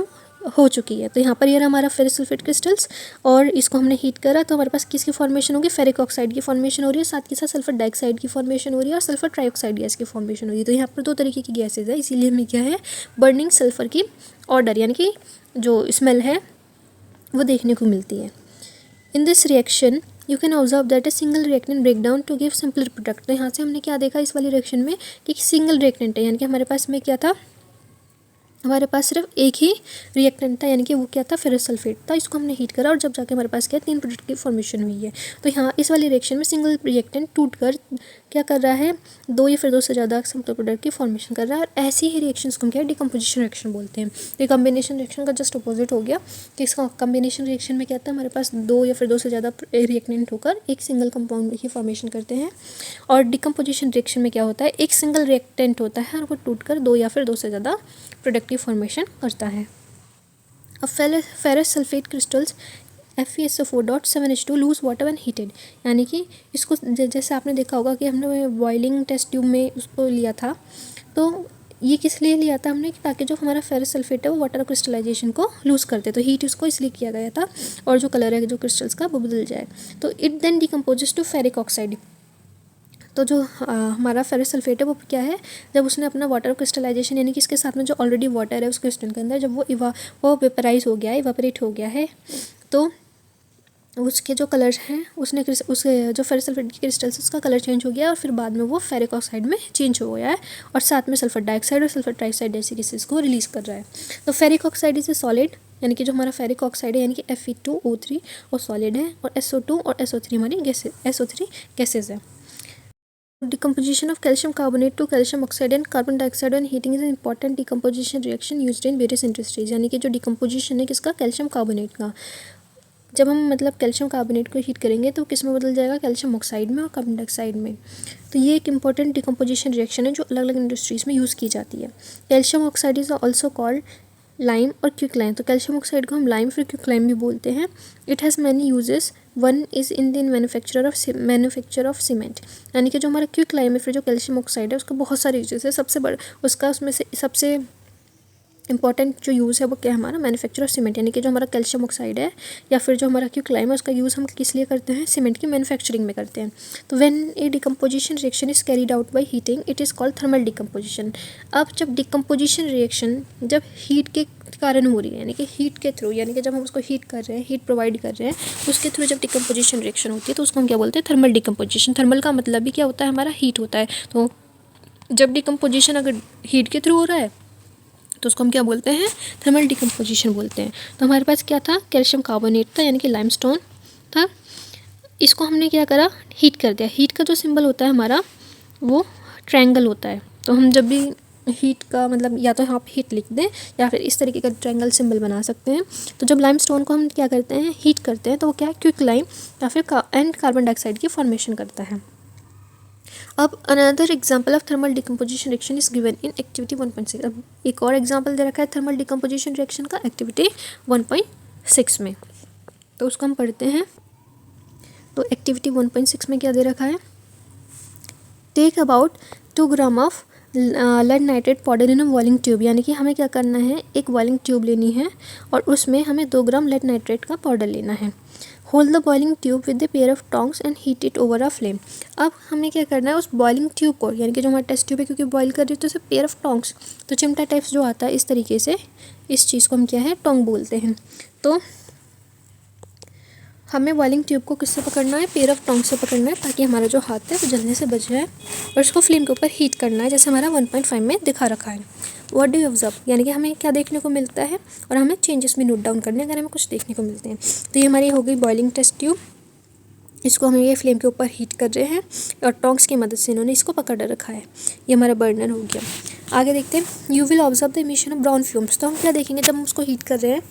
हो चुकी है। तो यहाँ पर ये हमारा फेरस सल्फेट क्रिस्टल्स, और इसको हमने हीट करा तो हमारे पास किसकी फॉर्मेशन होगी, फेरिक ऑक्साइड की फॉर्मेशन हो रही है, साथ के साथ सल्फर डाइऑक्साइड की फॉर्मेशन हो रही है और सल्फर ट्राइऑक्साइड गैस की फॉर्मेशन हो रही है। तो यहाँ पर दो तरीके की गैसेज है, इसीलिए हमें क्या है बर्निंग सल्फर की ऑर्डर यानी कि जो स्मेल है वो देखने को मिलती है। In this reaction you can observe that a single reactant break down to give simpler product. तो यहाँ से हमने क्या देखा इस वाली रिएक्शन में कि सिंगल रिएक्टेंट है, यानी कि हमारे पास में क्या था, हमारे पास सिर्फ एक ही रिएक्टेंट था, यानी कि वो क्या था फेरस सल्फेट था। इसको हमने हीट करा और जब जाके हमारे पास क्या 3 प्रोडक्ट की फॉर्मेशन हुई है। तो यहाँ इस वाली रिएक्शन में सिंगल रिएक्टेंट टूट कर क्या कर रहा है, 2 या फिर 2 से ज़्यादा सिंपल प्रोडक्ट की फॉर्मेशन कर रहा है, और ऐसी ही रिएक्शंस को हम क्या डिकम्पोजिशन रिएक्शन बोलते हैं। तो ये कॉम्बिनेशन रिएक्शन का जस्ट अपोजिट हो गया कि इसका कॉम्बिनेशन रिएक्शन में क्या था, हमारे पास 2 या फिर 2 से ज़्यादा रिएक्टेंट होकर एक सिंगल कंपाउंड की फॉर्मेशन करते हैं, और डिकम्पोजिशन रिएक्शन में क्या होता है, एक सिंगल रिएक्टेंट होता है और वो टूट कर 2 या फिर 2 से ज़्यादा प्रोडक्ट की फॉर्मेशन करता है। अब ferrous sulphate crystals FeSO4.7H2 loose water when heated, यानी कि इसको जैसे आपने देखा होगा कि हमने बॉइलिंग टेस्ट ट्यूब में उसको लिया था, तो ये किस लिए लिया था हमने, ताकि जो हमारा फेरस सल्फेट है वो वाटर क्रिस्टलाइजेशन को लूज़ करते, तो हीट उसको इसलिए किया गया था और जो कलर है जो क्रिस्टल्स का वो बदल जाए। तो it then decomposes to ferric oxide. तो जो हमारा फेरस सल्फेट है वो क्या है, जब उसने अपना वाटर क्रिस्टलाइजेशन यानी कि इसके साथ में जो ऑलरेडी वाटर है उस क्रिस्टल के अंदर जब वो वेपराइज हो गया है, इवापोरेट हो गया है, तो उसके जो कलर्स हैं उसने उस जो फेरस सल्फेट की क्रिस्टल्स उसका कलर चेंज हो गया है और फिर बाद में वो फेरिक ऑक्साइड में चेंज हो गया है और साथ में सल्फर डाइऑक्साइड और सल्फर ट्राइऑक्साइड जैसी गैसेस को रिलीज़ कर रहा है। तो ferric oxide is a solid, यानी कि जो हमारा फेरिक ऑक्साइड है यानी कि Fe2O3 वो सॉलिड है, और SO2 और SO3 हमारी SO3 गैसेज है। Decomposition of calcium carbonate to calcium oxide and carbon dioxide on heating is an important decomposition reaction used in various industries। यानी कि जो डिकम्पोजिशन है किसका, कैल्शियम कार्बोनेट का, जब हम मतलब कैल्शियम कार्बोनेट को हीट करेंगे तो किस में बदल जाएगा, कैल्शियम ऑक्साइड में और कार्बन डाइऑक्साइड में। तो ये एक इंपॉर्टेंट डिकम्पोजिशन रिएक्शन है जो अलग अलग इंडस्ट्रीज़ में यूज़ की जाती है। Calcium oxide is also called lime और क्विक लाइम। तो कैल्शियम ऑक्साइड को हम लाइम फिर क्विक लाइम भी बोलते हैं। It has many uses, one is in the manufacture of cement, यानी कि जो हमारा क्विक लाइम है फिर जो कैल्शियम ऑक्साइड है उसका बहुत सारे यूजेस है। सबसे बड़ा उसका उसमें से सबसे इंपॉर्टेंट जो यूज़ है वो क्या है हमारा, मैन्युफैक्चर ऑफ सीमेंट, यानी कि जो हमारा कैल्शियम ऑक्साइड है या फिर जो हमारा क्विकलाइम है उसका यूज़ हम किस लिए करते हैं, सीमेंट की मैन्युफैक्चरिंग में करते हैं। तो when A decomposition reaction is carried out by heating it is called thermal decomposition. अब जब डिकम्पोजिशन रिएक्शन जब हीट के कारण हो रही है, यानी कि हीट के थ्रू, यानी कि जब हम उसको हीट कर रहे हैं, हीट प्रोवाइड कर रहे हैं, उसके थ्रू जब डिकम्पोजिशन रिएक्शन होती है तो उसको हम क्या बोलते हैं, थर्मल डिकम्पोजिशन। थर्मल का मतलब भी क्या होता है, हमारा हीट होता है। तो जब डिकम्पोजिशन अगर हीट के थ्रू हो रहा है तो उसको हम क्या बोलते हैं, थर्मल डिकम्पोजिशन बोलते हैं। तो हमारे पास क्या था, कैल्शियम कार्बोनेट था यानी कि लाइमस्टोन था। इसको हमने क्या करा, हीट कर दिया। हीट का जो सिंबल होता है हमारा वो ट्रायंगल होता है। तो हम जब भी हीट का मतलब या तो आप हीट लिख दें या फिर इस तरीके का ट्रायंगल सिंबल बना सकते हैं। तो जब लाइमस्टोन को हम क्या करते हैं, हीट करते हैं, तो वो क्या है, क्विकलाइम या फिर एंड कार्बन डाइऑक्साइड की फॉर्मेशन करता है। अब another example of thermal decomposition reaction is given in activity 1.6। अब एक और एग्जाम्पल दे रखा है थर्मल डिकम्पोजिशन रिएक्शन का एक्टिविटी 1.6 में, तो उसको हम पढ़ते हैं। तो एक्टिविटी 1.6 में क्या दे रखा है, take about 2 gram of lead nitrate powder in a boiling tube, यानी कि हमें क्या करना है, एक बॉइलिंग ट्यूब लेनी है और उसमें हमें 2 ग्राम लेड नाइट्रेट का पाउडर लेना है। Hold the boiling tube with the pair of tongs and heat it over a flame. अब हमें क्या करना है, उस बॉइलिंग ट्यूब को, यानी कि जो हमारा टेस्ट ट्यूब है क्योंकि बॉईल कर रही है तो उसे पेयर ऑफ टोंग्स, तो चिमटा टाइप्स जो आता है इस तरीके से, इस चीज़ को हम क्या है, टोंग बोलते हैं। तो हमें बॉइलिंग ट्यूब को किससे पकड़ना है, पेयर ऑफ टोंग से पकड़ना है, ताकि हमारा जो हाथ है वो जलने से बच जाए, और इसको फ्लेम के ऊपर हीट करना है जैसे हमारा 1.5 में दिखा रखा है। व्हाट डू यू ऑब्जर्व, यानी कि हमें क्या देखने को मिलता है और हमें चेंजेस भी नोट डाउन करने अगर हमें कुछ देखने को मिलते हैं। तो ये हमारी हो गई बॉइलिंग टेस्ट ट्यूब, इसको हम ये फ्लेम के ऊपर हीट कर रहे हैं और टोंग्स की मदद से इन्होंने इसको पकड़ रखा है। ये हमारा बर्नर हो गया। आगे देखते हैं, you will observe the emission of brown fumes. तो हम क्या देखेंगे जब हम उसको हीट कर रहे हैं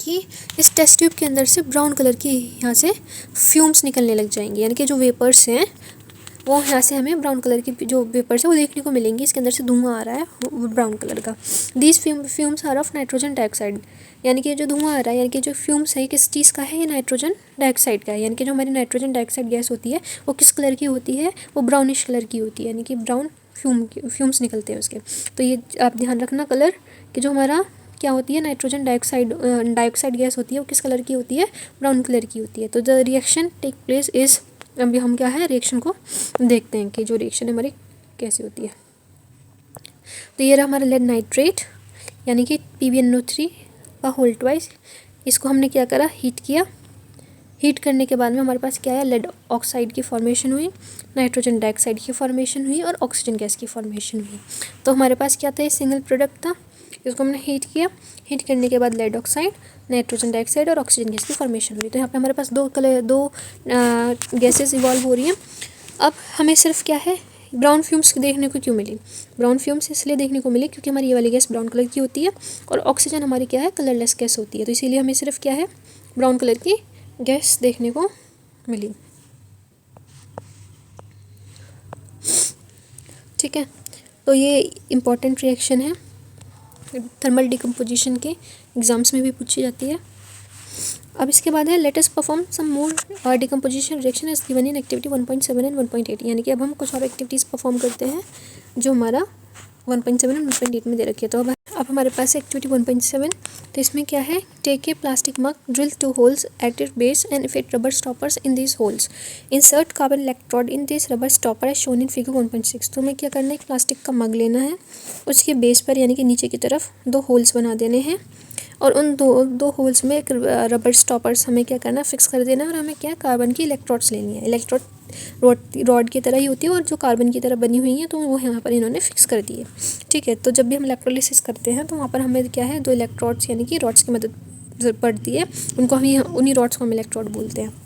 कि इस टेस्ट ट्यूब के अंदर से ब्राउन कलर की यहाँ से फ्यूम्स निकलने लग जाएंगे, यानी कि जो वेपर्स हैं वो यहाँ से हमें ब्राउन कलर की जो वेपर्स है वो देखने को मिलेंगी। इसके अंदर से धुआं आ रहा है वो ब्राउन कलर का। These fumes are of nitrogen dioxide, यानी कि जो धुआं आ रहा है, यानी कि जो फ्यूम्स है किस चीज़ का है, ये नाइट्रोजन डाइऑक्साइड का है। यानी कि जो हमारी नाइट्रोजन डाइऑक्साइड गैस होती है वो किस कलर की होती है, वो ब्राउनिश कलर की होती है, यानी कि ब्राउन फ्यूम्स निकलते हैं उसके। तो ये आप ध्यान रखना कलर कि जो हमारा क्या होती है, नाइट्रोजन डाइऑक्साइड गैस होती है वो किस कलर की होती है, ब्राउन कलर की होती है। तो the reaction take place is, अभी हम क्या है रिएक्शन को देखते हैं कि जो रिएक्शन हमारी कैसी होती है। तो ये रहा हमारा लेड नाइट्रेट यानी कि PbNO3 का होल ट्वाइस। इसको हमने क्या करा, हीट किया। हीट करने के बाद में हमारे पास क्या है, लेड ऑक्साइड की फॉर्मेशन हुई, नाइट्रोजन डाइऑक्साइड की फॉर्मेशन हुई और ऑक्सीजन गैस की फॉर्मेशन हुई। तो हमारे पास क्या था, ये सिंगल प्रोडक्ट था। इसको हमने हीट किया। हीट करने के बाद लेड ऑक्साइड, नाइट्रोजन डाइऑक्साइड और ऑक्सीजन गैस की फॉर्मेशन हुई। तो यहाँ पे हमारे पास दो गैसेस इवॉल्व हो रही हैं। अब हमें सिर्फ क्या है, ब्राउन फ्यूम्स देखने को क्यों मिली, ब्राउन फ्यूम्स इसलिए देखने को मिली क्योंकि हमारी ये वाली गैस ब्राउन कलर की होती है और ऑक्सीजन हमारी क्या है, कलरलेस गैस होती है। तो इसीलिए हमें सिर्फ क्या है, ब्राउन कलर की गैस देखने को मिली। ठीक है, तो ये इम्पॉर्टेंट रिएक्शन है, थर्मल डिकम्पोजिशन के एग्जाम्स में भी पूछी जाती है। अब इसके बाद है let us perform some more decomposition reaction as given in activity 1.7 and 1.8, यानी कि अब हम कुछ और एक्टिविटीज़ परफॉर्म करते हैं जो हमारा 1.7 एंड 1.8 में दे रखी है। तो अब हमारे पास एक्टिविटी 1.7, तो इसमें क्या है, take a plastic mug, drill 2 holes at it base and fit rubber stoppers in this holes, insert carbon electrode in this rubber stopper as shown in figure 1.6। तो हमें क्या करना है, एक प्लास्टिक का मग लेना है, उसके बेस पर यानी कि नीचे की तरफ 2 होल्स बना देने हैं और उन दो होल्स में एक रबर स्टॉपर्स हमें क्या करना है, फिक्स कर देना है। और हमें क्या, कार्बन की इलेक्ट्रोड्स लेनी है। इलेक्ट्रोड रॉड की तरह ही होती है और जो कार्बन की तरह बनी हुई है, तो वो यहाँ पर इन्होंने फिक्स कर दी है। ठीक है, तो जब भी हम इलेक्ट्रोलिसिस करते हैं तो वहाँ पर हमें क्या है, 2 इलेक्ट्रोड्स यानी कि रॉड्स की मदद पड़ती है, उनको हम उन्हीं रॉड्स को हम इलेक्ट्रोड बोलते हैं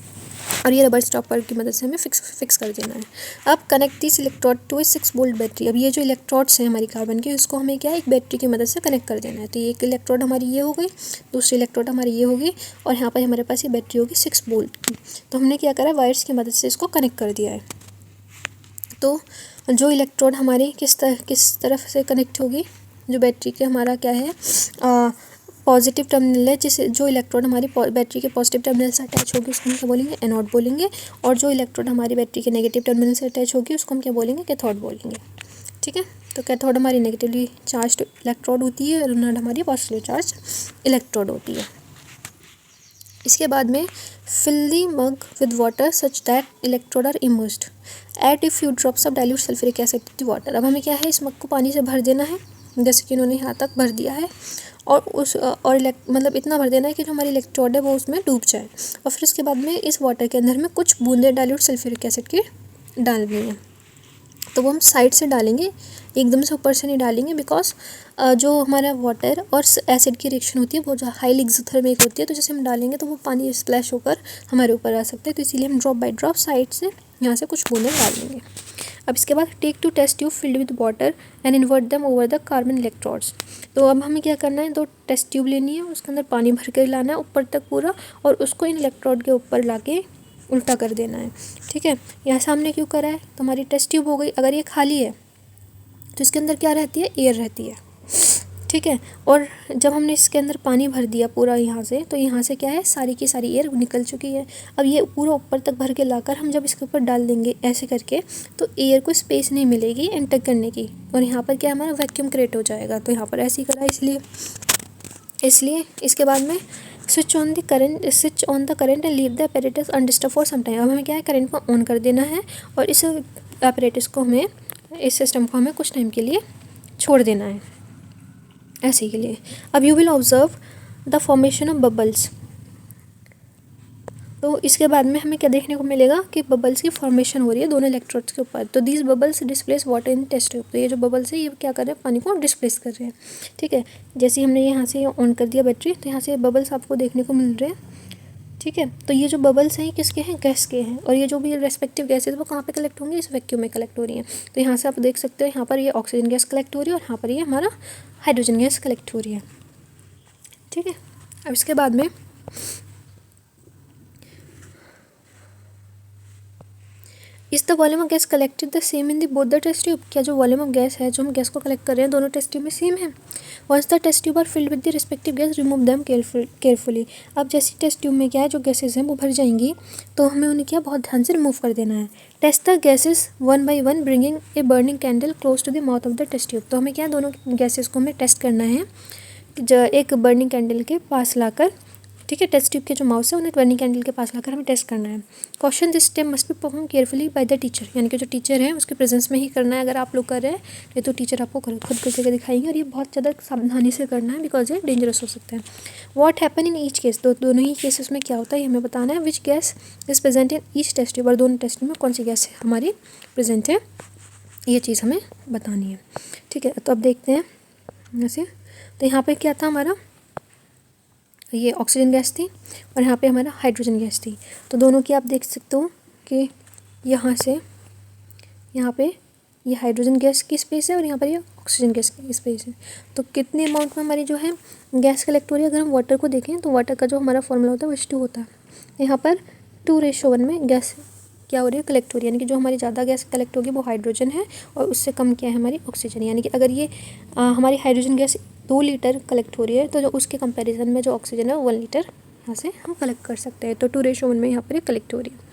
और ये रबर स्टॉपर की मदद से हमें फिक्स कर देना है। अब connect this electrode to 6 volt battery. अब ये जो इलेक्ट्रोड्स हैं हमारी कार्बन के, उसको हमें क्या है, एक बैटरी की मदद से कनेक्ट कर देना है। तो ये एक इलेक्ट्रोड हमारी ये हो गई, दूसरी इलेक्ट्रोड हमारी ये होगी और यहाँ पर हमारे पास ये बैटरी होगी 6 वोल्ट की। तो हमने क्या करा, वायर्स की मदद से इसको कनेक्ट कर दिया है। तो जो इलेक्ट्रोड हमारी किस तरफ से कनेक्ट होगी, जो बैटरी के हमारा क्या है पॉजिटिव टर्मिनल है, जिस जो इलेक्ट्रोड हमारी बैटरी के पॉजिटिव टर्मिनल से अटैच होगी उसको हम क्या बोलेंगे, एनोड बोलेंगे। और जो इलेक्ट्रोड हमारी बैटरी के नेगेटिव टर्मिनल से अटैच होगी उसको हम क्या बोलेंगे, कैथोड बोलेंगे। ठीक है, तो कैथोड हमारी नेगेटिवली चार्ज इलेक्ट्रोड होती है और एनोड हमारी पॉजिटिवली चार्ज इलेक्ट्रोड होती है। इसके बाद में fill the mug with water such that electrode are immersed, add a few drops of dilute sulphuric acid to water. अब हमें क्या है, इस मग को पानी से भर देना है, जैसे कि उन्होंने यहाँ तक भर दिया है, और मतलब इतना भर देना है कि जो हमारी इलेक्ट्रोड है वो उसमें डूब जाए। और फिर इसके बाद में इस वाटर के अंदर में कुछ बूंदे डाइल्यूट सल्फ्यूरिक एसिड की डालनी है। तो वो हम साइड से डालेंगे, एकदम से ऊपर से नहीं डालेंगे, बिकॉज जो हमारा वाटर और एसिड की रिएक्शन होती है वो जो हाईली एक्सोथर्मिक होती है, तो जैसे हम डालेंगे तो वो पानी स्प्लैश होकर हमारे ऊपर आ सकता है। तो इसीलिए हम ड्रॉप बाय ड्रॉप साइड से यहाँ से कुछ बूंदे डाल देंगे। अब इसके बाद take two test tube filled with water and invert them over the carbon electrodes. तो अब हमें क्या करना है, 2 टेस्ट ट्यूब लेनी है, उसके अंदर पानी भर कर लाना है ऊपर तक पूरा, और उसको इन इलेक्ट्रोड के ऊपर ला के उल्टा कर देना है। ठीक है, यहाँ सामने क्यों करा है, तो हमारी टेस्ट ट्यूब हो गई। अगर ये खाली है तो इसके अंदर क्या रहती है, एयर रहती है। ठीक है, और जब हमने इसके अंदर पानी भर दिया पूरा यहाँ से, तो यहाँ से क्या है, सारी की सारी एयर निकल चुकी है। अब ये पूरा ऊपर तक भर के लाकर हम जब इसके ऊपर डाल देंगे ऐसे करके, तो एयर को स्पेस नहीं मिलेगी एंटर करने की, और यहाँ पर क्या हमारा वैक्यूम क्रिएट हो जाएगा। तो यहाँ पर ऐसे ही करा, इसलिए इसके बाद में switch on the current and leave the apparatus undisturb for some time. अब हमें क्या है, करंट को ऑन कर देना है, और इस apparatus को हमें, इस सिस्टम को हमें कुछ टाइम के लिए छोड़ देना है, ऐसे के लिए। अब you will observe the formation of bubbles. तो इसके बाद में हमें क्या देखने को मिलेगा कि बबल्स की फॉर्मेशन हो रही है दोनों इलेक्ट्रोड्स के ऊपर। तो these bubbles displace water in test tube. तो ये जो बबल्स है ये क्या कर रहे हैं, पानी को डिस्प्लेस कर रहे हैं। ठीक है, जैसे ही हमने यहाँ से ऑन कर दिया बैटरी, तो यहाँ से बबल्स आपको देखने को मिल रहे हैं। ठीक है, तो ये जो बबल्स हैं ये किसके हैं, गैस के हैं, और ये जो भी रेस्पेक्टिव गैसेस वो कहाँ पे कलेक्ट होंगी, इस वैक्यूम में कलेक्ट हो रही हैं। तो यहाँ से आप देख सकते हो, यहाँ पर ये ऑक्सीजन गैस कलेक्ट हो रही है, और यहाँ पर ये हमारा हाइड्रोजन गैस कलेक्ट हो रही है। ठीक है, अब इसके बाद में is the volume of gas collected the same in the both the test tube. क्या जो वॉल्यूम ऑफ गैस है, जो हम गैस को कलेक्ट कर रहे हैं, दोनों टेस्ट ट्यूब में सेम है। Once the test tube are filled with the respective gas remove them carefully. अब जैसे टेस्ट ट्यूब में क्या है, जो गैसेज हैं वो भर जाएंगी, तो हमें उन्हें क्या बहुत ध्यान से रिमूव कर देना है। Test the gases one by one bringing a burning candle close to the mouth of the test tube. तो हमें क्या, दोनों गैसेज को हमें टेस्ट करना है, एक बर्निंग कैंडल के पास लाकर। ठीक है, टेस्ट ट्यूब के जो माउस है उन्हें बर्निंग कैंडल के पास लाकर हमें टेस्ट करना है। Question this step must be perform carefully by the teacher, यानी कि जो टीचर है उसके प्रेजेंस में ही करना है। अगर आप लोग कर रहे हैं तो टीचर आपको खुद करके दिखाएंगे, और ये बहुत ज़्यादा सावधानी से करना है, बिकॉज ये डेंजरस हो सकता है। What happen in each case, दोनों ही केसेस में क्या होता है ये हमें बताना है। Which gas is present in each test tube, और दोनों टेस्ट ट्यूब में कौन सी गैस हमारी प्रेजेंट है, ये चीज़ हमें बतानी है। ठीक है, तो अब देखते हैं जैसे, तो यहाँ पर क्या था हमारा, ये ऑक्सीजन गैस थी, और यहाँ पे हमारा हाइड्रोजन गैस थी। तो दोनों की आप देख सकते हो कि यहाँ से यहाँ पे ये हाइड्रोजन गैस की स्पेस है, और यहाँ पर ये ऑक्सीजन गैस की स्पेस है। तो कितने अमाउंट में हमारी जो है गैस कलेक्ट हो रही है। अगर हम वाटर को देखें तो वाटर का जो हमारा फॉर्मूला होता है वो H2 होता है। यहाँ पर 2:1 में गैस क्या हो रही है, कलेक्ट हो रही है, यानी कि जो हमारी ज़्यादा गैस कलेक्ट होगी वो हाइड्रोजन है, और उससे कम क्या है हमारी ऑक्सीजन। यानी कि अगर ये हमारी हाइड्रोजन गैस 2 लीटर कलेक्ट हो रही है, तो जो उसके कंपैरिजन में जो ऑक्सीजन है वो 1 लीटर यहाँ से हम कलेक्ट कर सकते हैं। तो 2:1 में यहाँ पर ये कलेक्ट हो रही है।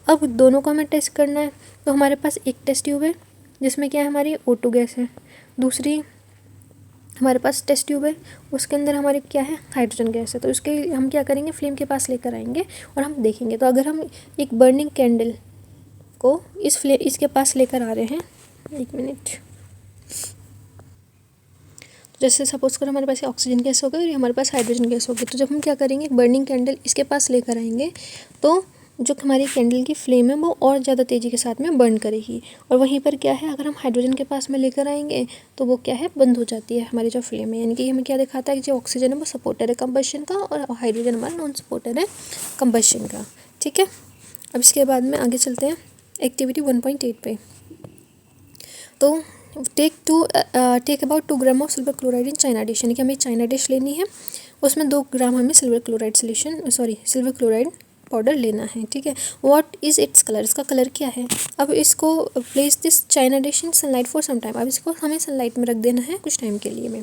अब दोनों को हमें टेस्ट करना है। तो हमारे पास एक टेस्ट ट्यूब है जिसमें क्या है, हमारी O2 गैस है, दूसरी हमारे पास टेस्ट ट्यूब है, उसके अंदर हमारे क्या है, हाइड्रोजन गैस है। तो उसके हम क्या करेंगे, फ्लेम के पास लेकर आएंगे और हम देखेंगे। तो अगर हम एक बर्निंग कैंडल को इसके पास लेकर आ रहे हैं, 1 मिनट, जैसे सपोज कर हमारे पास ऑक्सीजन गैस हो गई और हमारे पास हाइड्रोजन गैस होगी। तो जब हम क्या करेंगे, बर्निंग कैंडल इसके पास लेकर आएंगे, तो जो हमारी कैंडल की फ्लेम है वो और ज़्यादा तेज़ी के साथ में बर्न करेगी। और वहीं पर क्या है, अगर हम हाइड्रोजन के पास में लेकर आएंगे तो वो क्या है, बंद हो जाती है हमारी जो फ्लेम है। यानी कि हमें क्या दिखाता है कि जो ऑक्सीजन है वो सपोर्टर है कंबशन का, और हाइड्रोजन हमारा नॉन सपोर्टर है कंबशन का। ठीक है, अब इसके बाद में आगे चलते हैं एक्टिविटी 1.8 पे। तो take about 2 gram of silver chloride in china dish, यानी कि हमें चाइना डिश लेनी है, उसमें 2 ग्राम हमें सिल्वर क्लोराइड पाउडर लेना है, ठीक है। व्हाट इज़ इट्स कलर, इसका कलर क्या है। अब इसको place this china dish in sunlight for some time, अब इसको हमें सनलाइट में रख देना है कुछ टाइम के लिए में।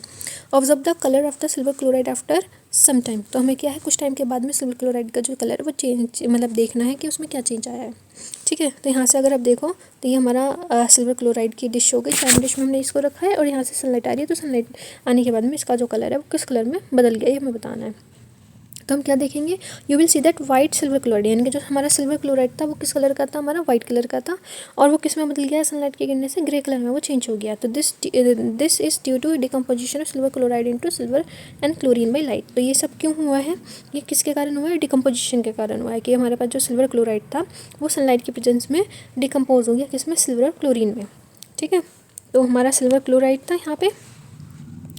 Observe the colour of the silver chloride after some time, तो हमें क्या है कुछ टाइम के बाद में सिल्वर क्लोराइड का जो कलर है वो चेंज, मतलब देखना है कि उसमें क्या चेंज आया है, ठीक है। तो यहाँ से अगर आप देखो तो ये हमारा सिल्वर क्लोराइड की डिश हो गई, चाइना डिश में हमने इसको रखा है और यहाँ से सनलाइट आ रही है, तो सनलाइट आने के बाद में इसका जो कलर है वो किस कलर में बदल गया ये हमें बताना है। तो हम क्या देखेंगे, you will see that white silver chloride, यानी कि जो हमारा सिल्वर क्लोराइड था वो किस कलर का था, हमारा वाइट कलर का था, और वो किस में बदल गया, सनलाइट के गिरने से ग्रे कलर में वो चेंज हो गया। तो this is due to decomposition of silver chloride into silver and chlorine by light. तो ये सब क्यों हुआ है, ये किसके कारण हुआ है, डिकम्पोजिशन के कारण हुआ है, कि हमारे पास जो सिल्वर क्लोराइड था वो सनलाइट की प्रेजेंस में डिकम्पोज हो गया किसमें, सिल्वर क्लोरीन में, ठीक है। तो हमारा सिल्वर क्लोराइड था यहाँ पे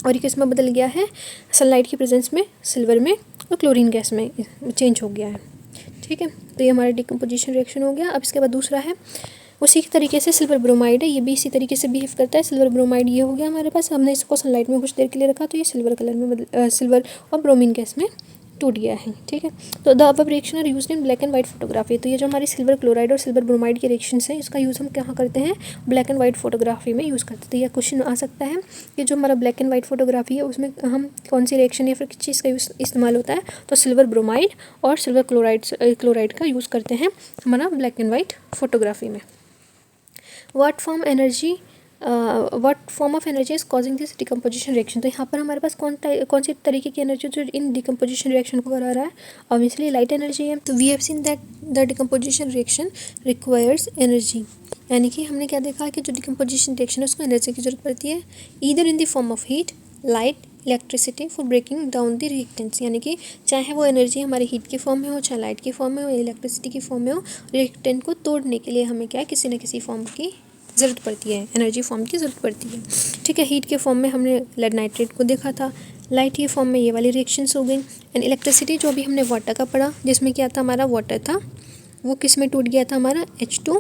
और ये किस में बदल गया है, सनलाइट की प्रेजेंस में सिल्वर में और क्लोरीन गैस में चेंज हो गया है, ठीक है। तो ये हमारा डिकम्पोजिशन रिएक्शन हो गया। अब इसके बाद दूसरा है उसी के तरीके से सिल्वर ब्रोमाइड है, ये भी इसी तरीके से बिहेव करता है। सिल्वर ब्रोमाइड ये हो गया हमारे पास, हमने इसको सनलाइट में कुछ देर के लिए रखा तो ये सिल्वर कलर में सिल्वर और ब्रोमीन गैस में टूट गया है, ठीक है। तो the above reaction are used in black and white photography, तो ये जो हमारी सिल्वर क्लोराइड और सिल्वर ब्रोमाइड के रिएक्शंस हैं इसका यूज़ हम कहाँ करते हैं, ब्लैक एंड वाइट फोटोग्राफी में यूज़ करते हैं। तो यह क्वेश्चन आ सकता है कि जो हमारा ब्लैक एंड वाइट फोटोग्राफी है उसमें हम कौन सी रिएक्शन या फिर किस चीज़ का इस्तेमाल होता है, तो सिल्वर ब्रोमाइड और सिल्वर क्लोराइड का यूज़ करते हैं हमारा ब्लैक एंड वाइट फोटोग्राफी में। What form of energy is causing this decomposition reaction, तो यहाँ पर हमारे पास कौन सी तरीके की एनर्जी जो इन डिकम्पोजिशन रिएक्शन को करा रहा है, ऑब्वियसली लाइट एनर्जी है। तो we have seen that the decomposition reaction requires energy, यानी कि हमने क्या देखा कि जो डिकम्पोजिशन रिएक्शन है उसको एनर्जी की जरूरत पड़ती है, either in the form of heat, light, electricity for breaking down the reactants, यानी कि चाहे वो एनर्जी हमारी हीट की फॉर्म में हो, चाहे लाइट की फॉर्म में हो, इलेक्ट्रिसिटी की फॉर्म में हो, रिएक्टेंट को तोड़ने के लिए हमें क्या है किसी न किसी फॉर्म की ज़रूरत पड़ती है, एनर्जी फॉर्म की ज़रूरत पड़ती है, ठीक है। हीट के फॉर्म में हमने लेड नाइट्रेट को देखा था, लाइट के फॉर्म में ये वाली रिएक्शंस हो गई, एंड इलेक्ट्रिसिटी जो अभी हमने वाटर का पढ़ा जिसमें क्या था, हमारा वाटर था वो किस में टूट गया था, हमारा H2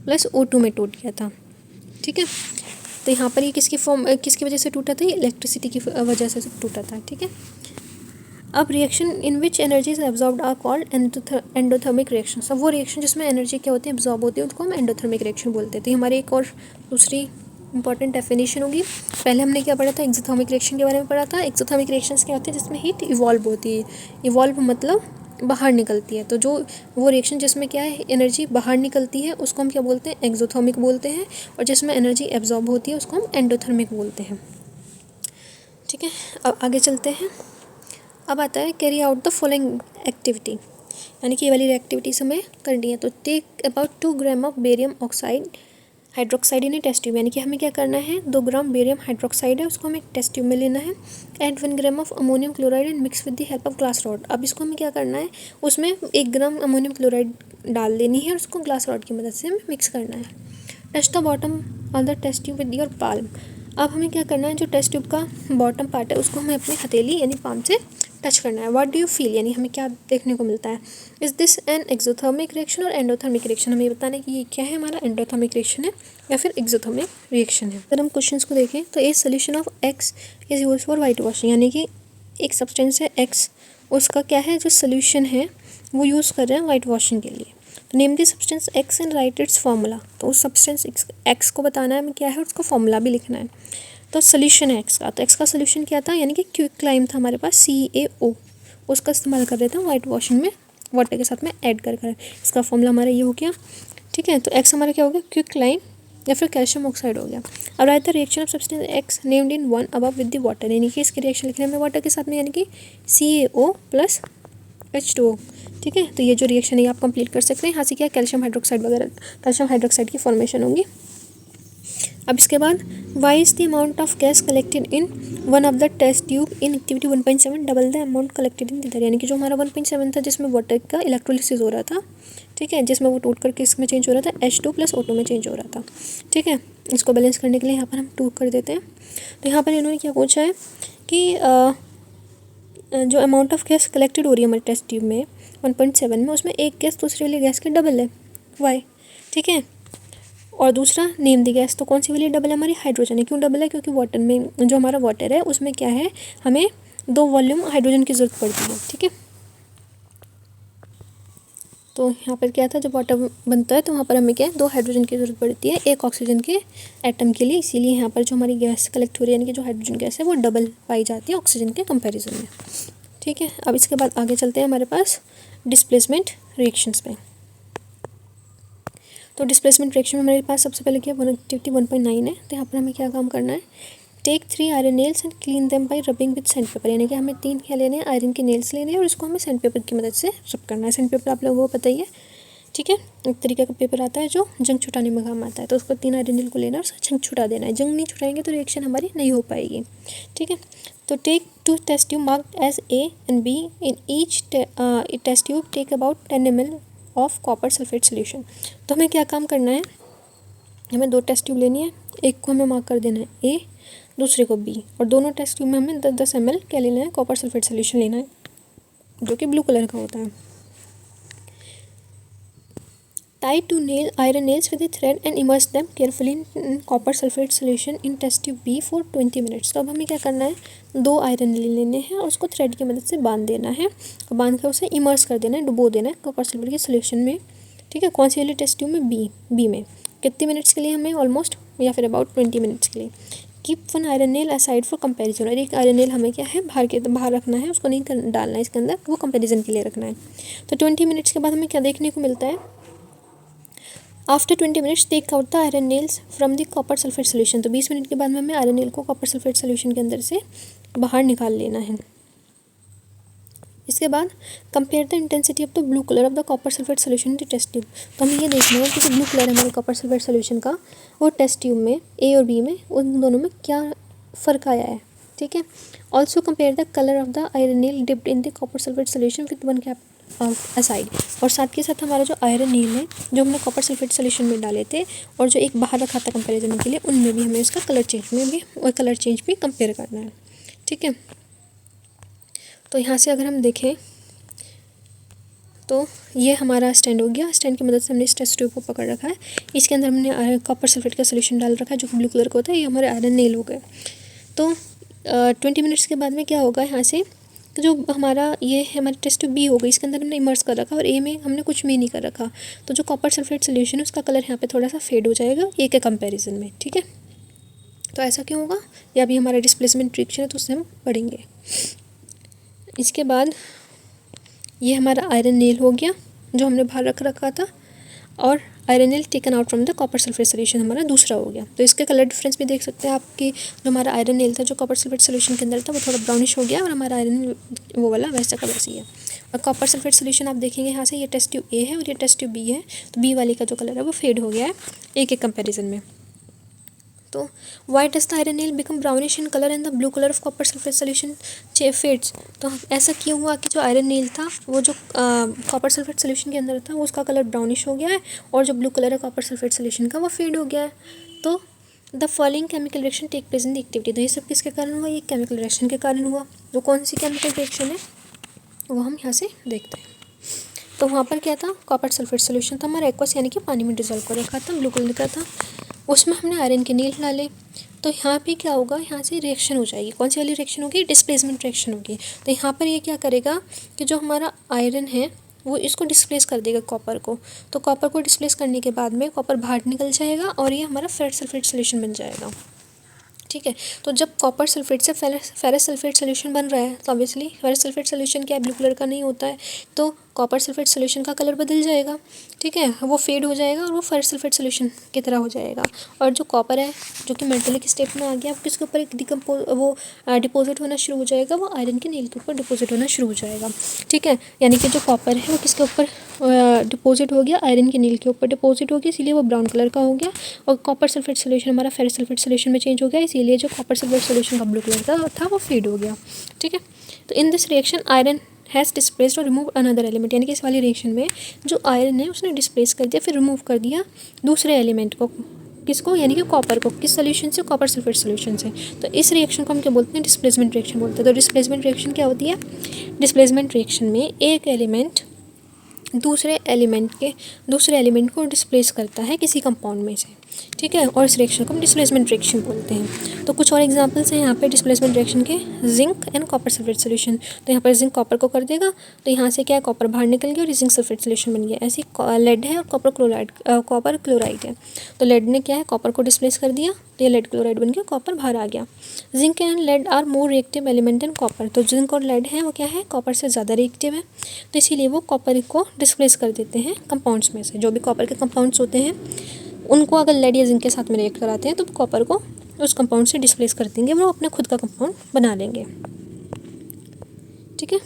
+ O2 में टूट गया था, ठीक है। तो यहाँ पर ये किसकी वजह से टूटा था, ये इलेक्ट्रिसिटी की वजह से टूटा था, ठीक है। अब reaction in which energy is absorbed are called endothermic reaction, अब वो रिएक्शन जिसमें एनर्जी क्या होती है, एब्जॉर्ब होती है, उसको हम एंडोथर्मिक रिएक्शन बोलते हैं। तो हमारी एक और दूसरी इंपॉर्टेंट डेफिनेशन होगी। पहले हमने क्या पढ़ा था, एक्सोथर्मिक रिएक्शन के बारे में पढ़ा था। एक्सोथर्मिक रिएक्शंस क्या होते हैं, जिसमें हीट इवॉल्व होती है, इवॉल्व मतलब बाहर निकलती है। तो जो वो रिएक्शन जिसमें क्या है एनर्जी बाहर निकलती है उसको हम क्या बोलते हैं, एक्सोथर्मिक बोलते हैं, और जिसमें एनर्जी एब्जॉर्ब होती है उसको हम एंडोथर्मिक बोलते हैं, ठीक है। अब आगे चलते हैं। अब आता है carry out the following activity, यानी कि ये वाली एक्टिविटीज हमें करनी है। तो take about 2 gram of barium oxide hydroxide in a test tube, यानी कि हमें क्या करना है, 2 ग्राम बेरियम हाइड्रोक्साइड है उसको हमें एक टेस्ट ट्यूब में लेना है। Add 1 gram of ammonium chloride and mix with the help of glass rod, अब इसको हमें क्या करना है, उसमें 1 ग्राम अमोनियम क्लोराइड डाल देनी है और उसको ग्लास रॉड की मदद से हमें मिक्स करना है। Touch the bottom of the test tube with your palm, अब हमें क्या करना है, जो टेस्ट ट्यूब का बॉटम पार्ट है उसको हमें अपनी हथेली यानी पाम से टच करना है। व्हाट डू यू फील, यानी हमें क्या देखने को मिलता है, is this an exothermic reaction और एंडोथर्मिक रिएक्शन, हमें ये बताना है कि ये क्या है, हमारा एंडोथर्मिक रिएक्शन है या फिर एक्सोथर्मिक रिएक्शन है। अगर हम क्वेश्चंस को देखें तो ए solution of x is use for white washing, यानी कि एक सब्सटेंस है एक्स, उसका क्या है जो सोल्यूशन है वो यूज़ कर रहे हैं वाइट वॉशिंग के लिए। तो name the substance x and right it's formula, तो उस सब्सटेंस एक्स को बताना है हमें क्या है, उसका फार्मूला भी लिखना है। तो सोल्यूशन है एक्स का, तो एक्स का सोल्यूशन क्या था, यानी कि क्विक लाइम था हमारे पास CaO, उसका इस्तेमाल कर रहे थे वाइट वॉशिंग में वाटर के साथ में ऐड कर इसका फॉर्मूला हमारा ये हो गया, ठीक है। तो एक्स हमारा क्या हो गया, क्विक लाइम या फिर कैल्शियम ऑक्साइड हो गया। अब right the reaction of substance x named in 1 above with the water, यानी कि इसकी रिएक्शन लिखने में वाटर के साथ में, यानी कि CaO + H2O, ठीक है। तो ये जो रिएक्शन है आप कंप्लीट कर सकते हैं। यहाँ से क्या कैल्शियम हाइड्रोक्साइड वगैरह, कैल्शियम हाइड्रोक्साइड की फॉर्मेशन होगी। अब इसके बाद why is the amount of gas collected in one of the test tube in activity 1.7 double the amount collected in the, यानी कि जो हमारा 1.7 था जिसमें वाटर का इलेक्ट्रोलिसिस हो रहा था, ठीक है, जिसमें वो टूट करके इसमें चेंज हो रहा था, H2 + O2 में चेंज हो रहा था, ठीक है। इसको बैलेंस करने के लिए यहाँ पर हम 2 कर देते हैं। तो यहाँ पर इन्होंने क्या पूछा है कि जो अमाउंट ऑफ गैस कलेक्टेड हो रही है हमारे टेस्ट ट्यूब में 1.7 में, उसमें एक गैस दूसरी वाली गैस के डबल है, वाई, ठीक है। और दूसरा नेम दी गैस, तो कौन सी वाली डबल है, हमारी हाइड्रोजन है। क्यों डबल है, क्योंकि वाटर में जो हमारा वाटर है उसमें क्या है, हमें 2 वॉल्यूम हाइड्रोजन की ज़रूरत पड़ती है, ठीक है। तो यहाँ पर क्या था, जब वाटर बनता है तो वहाँ पर हमें क्या है, 2 हाइड्रोजन की ज़रूरत पड़ती है 1 ऑक्सीजन के एटम के लिए। इसीलिए यहाँ पर जो हमारी गैस कलेक्ट हो रही है, यानी कि जो हाइड्रोजन गैस है वो डबल पाई जाती है ऑक्सीजन के कंपैरिजन में। ठीक है, अब इसके बाद आगे चलते हैं हमारे पास डिस्प्लेसमेंट रिएक्शंस पे। तो डिस्प्लेसमेंट रिएक्शन में हमारे पास सबसे पहले क्या एक्टिविटी 1.9 है। तो यहाँ पर हमें क्या काम करना है, take 3 iron nails and clean them by rubbing with sand paper, यानी कि हमें 3 क्या लेने हैं, आयरन के नेल्स लेने हैं और इसको हमें सैंड पेपर की मदद से रब करना है। सैंड पेपर आप लोगों को पता ही है, ठीक है, एक तरीके का पेपर आता है जो जंग छुटाने में काम आता है। तो उसको 3 आयरन नेल को लेना है और उसका जंग छुटा देना है। जंग नहीं छुटाएंगे तो रिएक्शन हमारी नहीं हो पाएगी। ठीक है, तो take 2 test tube marked as A and B, in each test tube take about 10 ml of copper sulphate solution. तो हमें क्या काम करना है, हमें 2 टेस्ट ट्यूब लेनी है, एक को हमें मार्क कर देना है ए, दूसरे को बी, और दोनों टेस्ट ट्यूब में हमें 10-10 ml क्या लेना है, कॉपर सल्फेट सोल्यूशन लेना है, जो कि ब्लू कलर का होता है। Tie 2 iron nails with a thread and immerse them carefully in copper sulfate solution in test tube B for 20 minutes। तो अब हमें क्या करना है, 2 आयरन नेल लेने हैं और उसको थ्रेड की मदद से बांध देना है, और बांध कर उसे इमर्स कर देना है, डुबो देना है कॉपर सल्फेट के सोल्यूशन में। ठीक है, कौन सी वाली टेस्ट ट्यूब में, बी में। कितने मिनट्स के लिए, हमें ऑलमोस्ट या फिर अबाउट 20 मिनट्स के लिए। Keep 1 iron nail aside for comparison, और एक आयरन नेल हमें क्या है, बाहर रखना है, उसको नहीं डालना है इसके अंदर, वो कंपेरिजन के लिए रखना है। तो 20 मिनट्स के बाद हमें क्या देखने को मिलता है, after 20 minutes take out the iron nails from the copper sulphate solution. तो 20 मिनट के बाद में हमें आयरन नेल को कॉपर सल्फेट सोल्यूशन के अंदर से बाहर निकाल लेना है। इसके बाद compare the intensity of the blue colour of the copper sulphate solution in the test tube. तो हमें ये देखना है कि जो ब्लू कलर है हमारे कॉपर सल्फेट सोल्यूशन का, वो टेस्ट ट्यूब में ए और बी में, उन दोनों में क्या फ़र्क आया है। ठीक है, also compare the colour of the iron nail dipped in the copper sulphate solution with 1 cap aside, और साथ के साथ हमारा जो आयरन नील है जो हमने कॉपर सल्फेट सोल्यूशन में डाले थे और जो एक बाहर रखा था कंपैरिजन के लिए, उनमें भी हमें उसका कलर चेंज भी कंपेयर करना है। ठीक है, तो यहाँ से अगर हम देखें तो ये हमारा स्टैंड हो गया। स्टैंड की मदद से हमने इस टेस्ट ट्यूब को पकड़ रखा है, इसके अंदर हमने कॉपर सल्फेट का सोल्यूशन डाल रखा है जो ब्लू कलर का होता है, ये हमारे आयरन नेल हो गए। तो 20 मिनट्स के बाद में क्या होगा, यहाँ से तो जो हमारा ये है हमारी टेस्ट ट्यूब बी हो गई, इसके अंदर हमने इमर्स कर रखा और ए में हमने कुछ भी नहीं कर रखा। तो जो कॉपर सल्फेट सोल्यूशन है उसका कलर यहाँ पे थोड़ा सा फेड हो जाएगा ए के कंपैरिजन में। ठीक है, तो ऐसा क्यों होगा, या अभी हमारा डिस्प्लेसमेंट रिएक्शन है तो उससे हम पढ़ेंगे। इसके बाद ये हमारा आयरन नेल हो गया जो हमने बाहर रख रखा था, और iron nail taken out from the copper sulphate solution हमारा दूसरा हो गया। तो इसके कलर डिफरेंस भी देख सकते हैं आपकी, जो हमारा आयरन नेल था जो कॉपर सल्फेट सोल्यूशन के अंदर था वो थोड़ा ब्राउनिश हो गया, और हमारा आयरन नेल वो वाला वैसा का वैसी है। और कॉपर सल्फेट सोल्यूशन आप देखेंगे यहाँ से, ये टेस्ट ट्यूब ए है और ये टेस्ट ट्यूब बी है, तो बी वाली का जो कलर है वो फेड हो गया है ए के कंपेरिजन में। तो why does the iron nail become brownish in colour and the blue colour of copper sulphate solution fades. तो ऐसा क्यों हुआ कि जो आयरन नेल था वो जो कॉपर सल्फेट सोल्यूशन के अंदर था वो उसका कलर ब्राउनिश हो गया है, और जो ब्लू कलर है कॉपर सल्फेट सोल्यूशन का वो फेड हो गया है। तो the following chemical reaction take place in the activity. तो ये सब किसके कारण हुआ, ये केमिकल रिएक्शन के कारण हुआ। वो कौन सी केमिकल रिएक्शन है वो हम यहाँ से देखते हैं। तो वहाँ पर क्या था, कॉपर सल्फेट सोल्यूशन था हमारा एक्वस, यानी कि पानी में डिजोल्व कर रखा था, ब्लू कलर का था, उसमें हमने आयरन के नेल डाले। तो यहाँ पे क्या होगा, यहाँ से रिएक्शन हो जाएगी, कौन सी वाली रिएक्शन होगी, डिस्प्लेसमेंट रिएक्शन होगी। तो यहाँ पर ये क्या करेगा कि जो हमारा आयरन है वो इसको डिस्प्लेस कर देगा कॉपर को। तो कॉपर को डिस्प्लेस करने के बाद में कॉपर बाहर निकल जाएगा और ये हमारा फेरस सल्फेट सोल्यूशन बन जाएगा। ठीक है, तो जब कॉपर सल्फेट से फेरस सल्फेट सोल्यूशन बन रहा है तो ऑब्वियसली फेरस सल्फेट सोल्यूशन क्या है, ब्लू कलर का नहीं होता है, तो कॉपर सल्फेट सोल्यूशन का कलर बदल जाएगा। ठीक है, वो फेड हो जाएगा और वो फेरस सल्फेट सोल्यूशन की तरह हो जाएगा। और जो कॉपर है जो कि मेटलिक स्टेट में आ गया, किसके ऊपर एक डिपोजिट होना शुरू हो जाएगा, वो आयरन के नेल के ऊपर डिपोजिट होना शुरू हो जाएगा। ठीक है, यानी कि जो कॉपर है वो किसके ऊपर डिपोजिट हो गया, आयरन के नेल के ऊपर डिपोजिट हो गया, इसीलिए वो ब्राउन कलर का हो गया। और कॉपर सल्फेट सोल्यूशन हमारा फेरस सल्फेट सोल्यूशन में चेंज हो गया, इसीलिए जो कॉपर सल्फेट सोल्यूशन का ब्लू कलर का था वो फेड हो गया। ठीक है, तो इन this reaction iron has displaced और रिमूव अनदर एलिमेंट, यानी कि इस वाली रिएक्शन में जो आयरन है उसने डिस्प्लेस कर दिया फिर रिमूव कर दिया दूसरे एलिमेंट को, किसको, यानी कि कॉपर को, किस सोल्यूशन से, कॉपर सल्फेट सोल्यूशन से। तो इस रिएक्शन को हम क्या बोलते हैं, डिस्प्लेसमेंट रिएक्शन बोलते हैं। तो डिस्प्लेसमेंट रिएक्शन क्या होती है, डिस्प्लेसमेंट रिएक्शन में एक एलिमेंट दूसरे एलिमेंट को डिस्प्लेस करता है किसी कंपाउंड में से। ठीक है, और इस रिएक्शन को हम डिस्प्लेसमेंट रिएक्शन बोलते हैं। तो कुछ और एग्जांपल्स हैं यहाँ पे डिस्प्लेसमेंट रिएक्शन के, zinc and copper sulphate solution. तो यहाँ पर जिंक कॉपर को कर देगा, तो यहाँ से क्या है, कॉपर बाहर निकल गया और जिंक सल्फेट सोल्यूशन बन गया। ऐसे लेड है और कॉपर क्लोराइड है, तो लेड ने क्या है, कॉपर को डिस्प्लेस कर दिया, तो ये लेड क्लोराइड बन गया, कॉपर बाहर आ गया। Zinc and lead are more reactive element than copper. तो जिंक और लेड है वो क्या है, कॉपर से ज़्यादा रिएक्टिव है, तो इसीलिए वो कॉपर को डिस्प्लेस कर देते हैं कंपाउंड्स में से। जो भी कॉपर के कंपाउंड्स होते हैं उनको अगर लेड या जिंक के साथ में रिएक्ट कराते हैं तो कॉपर को उस कंपाउंड से डिस्प्लेस कर देंगे, वो अपने खुद का कंपाउंड बना लेंगे। ठीक है,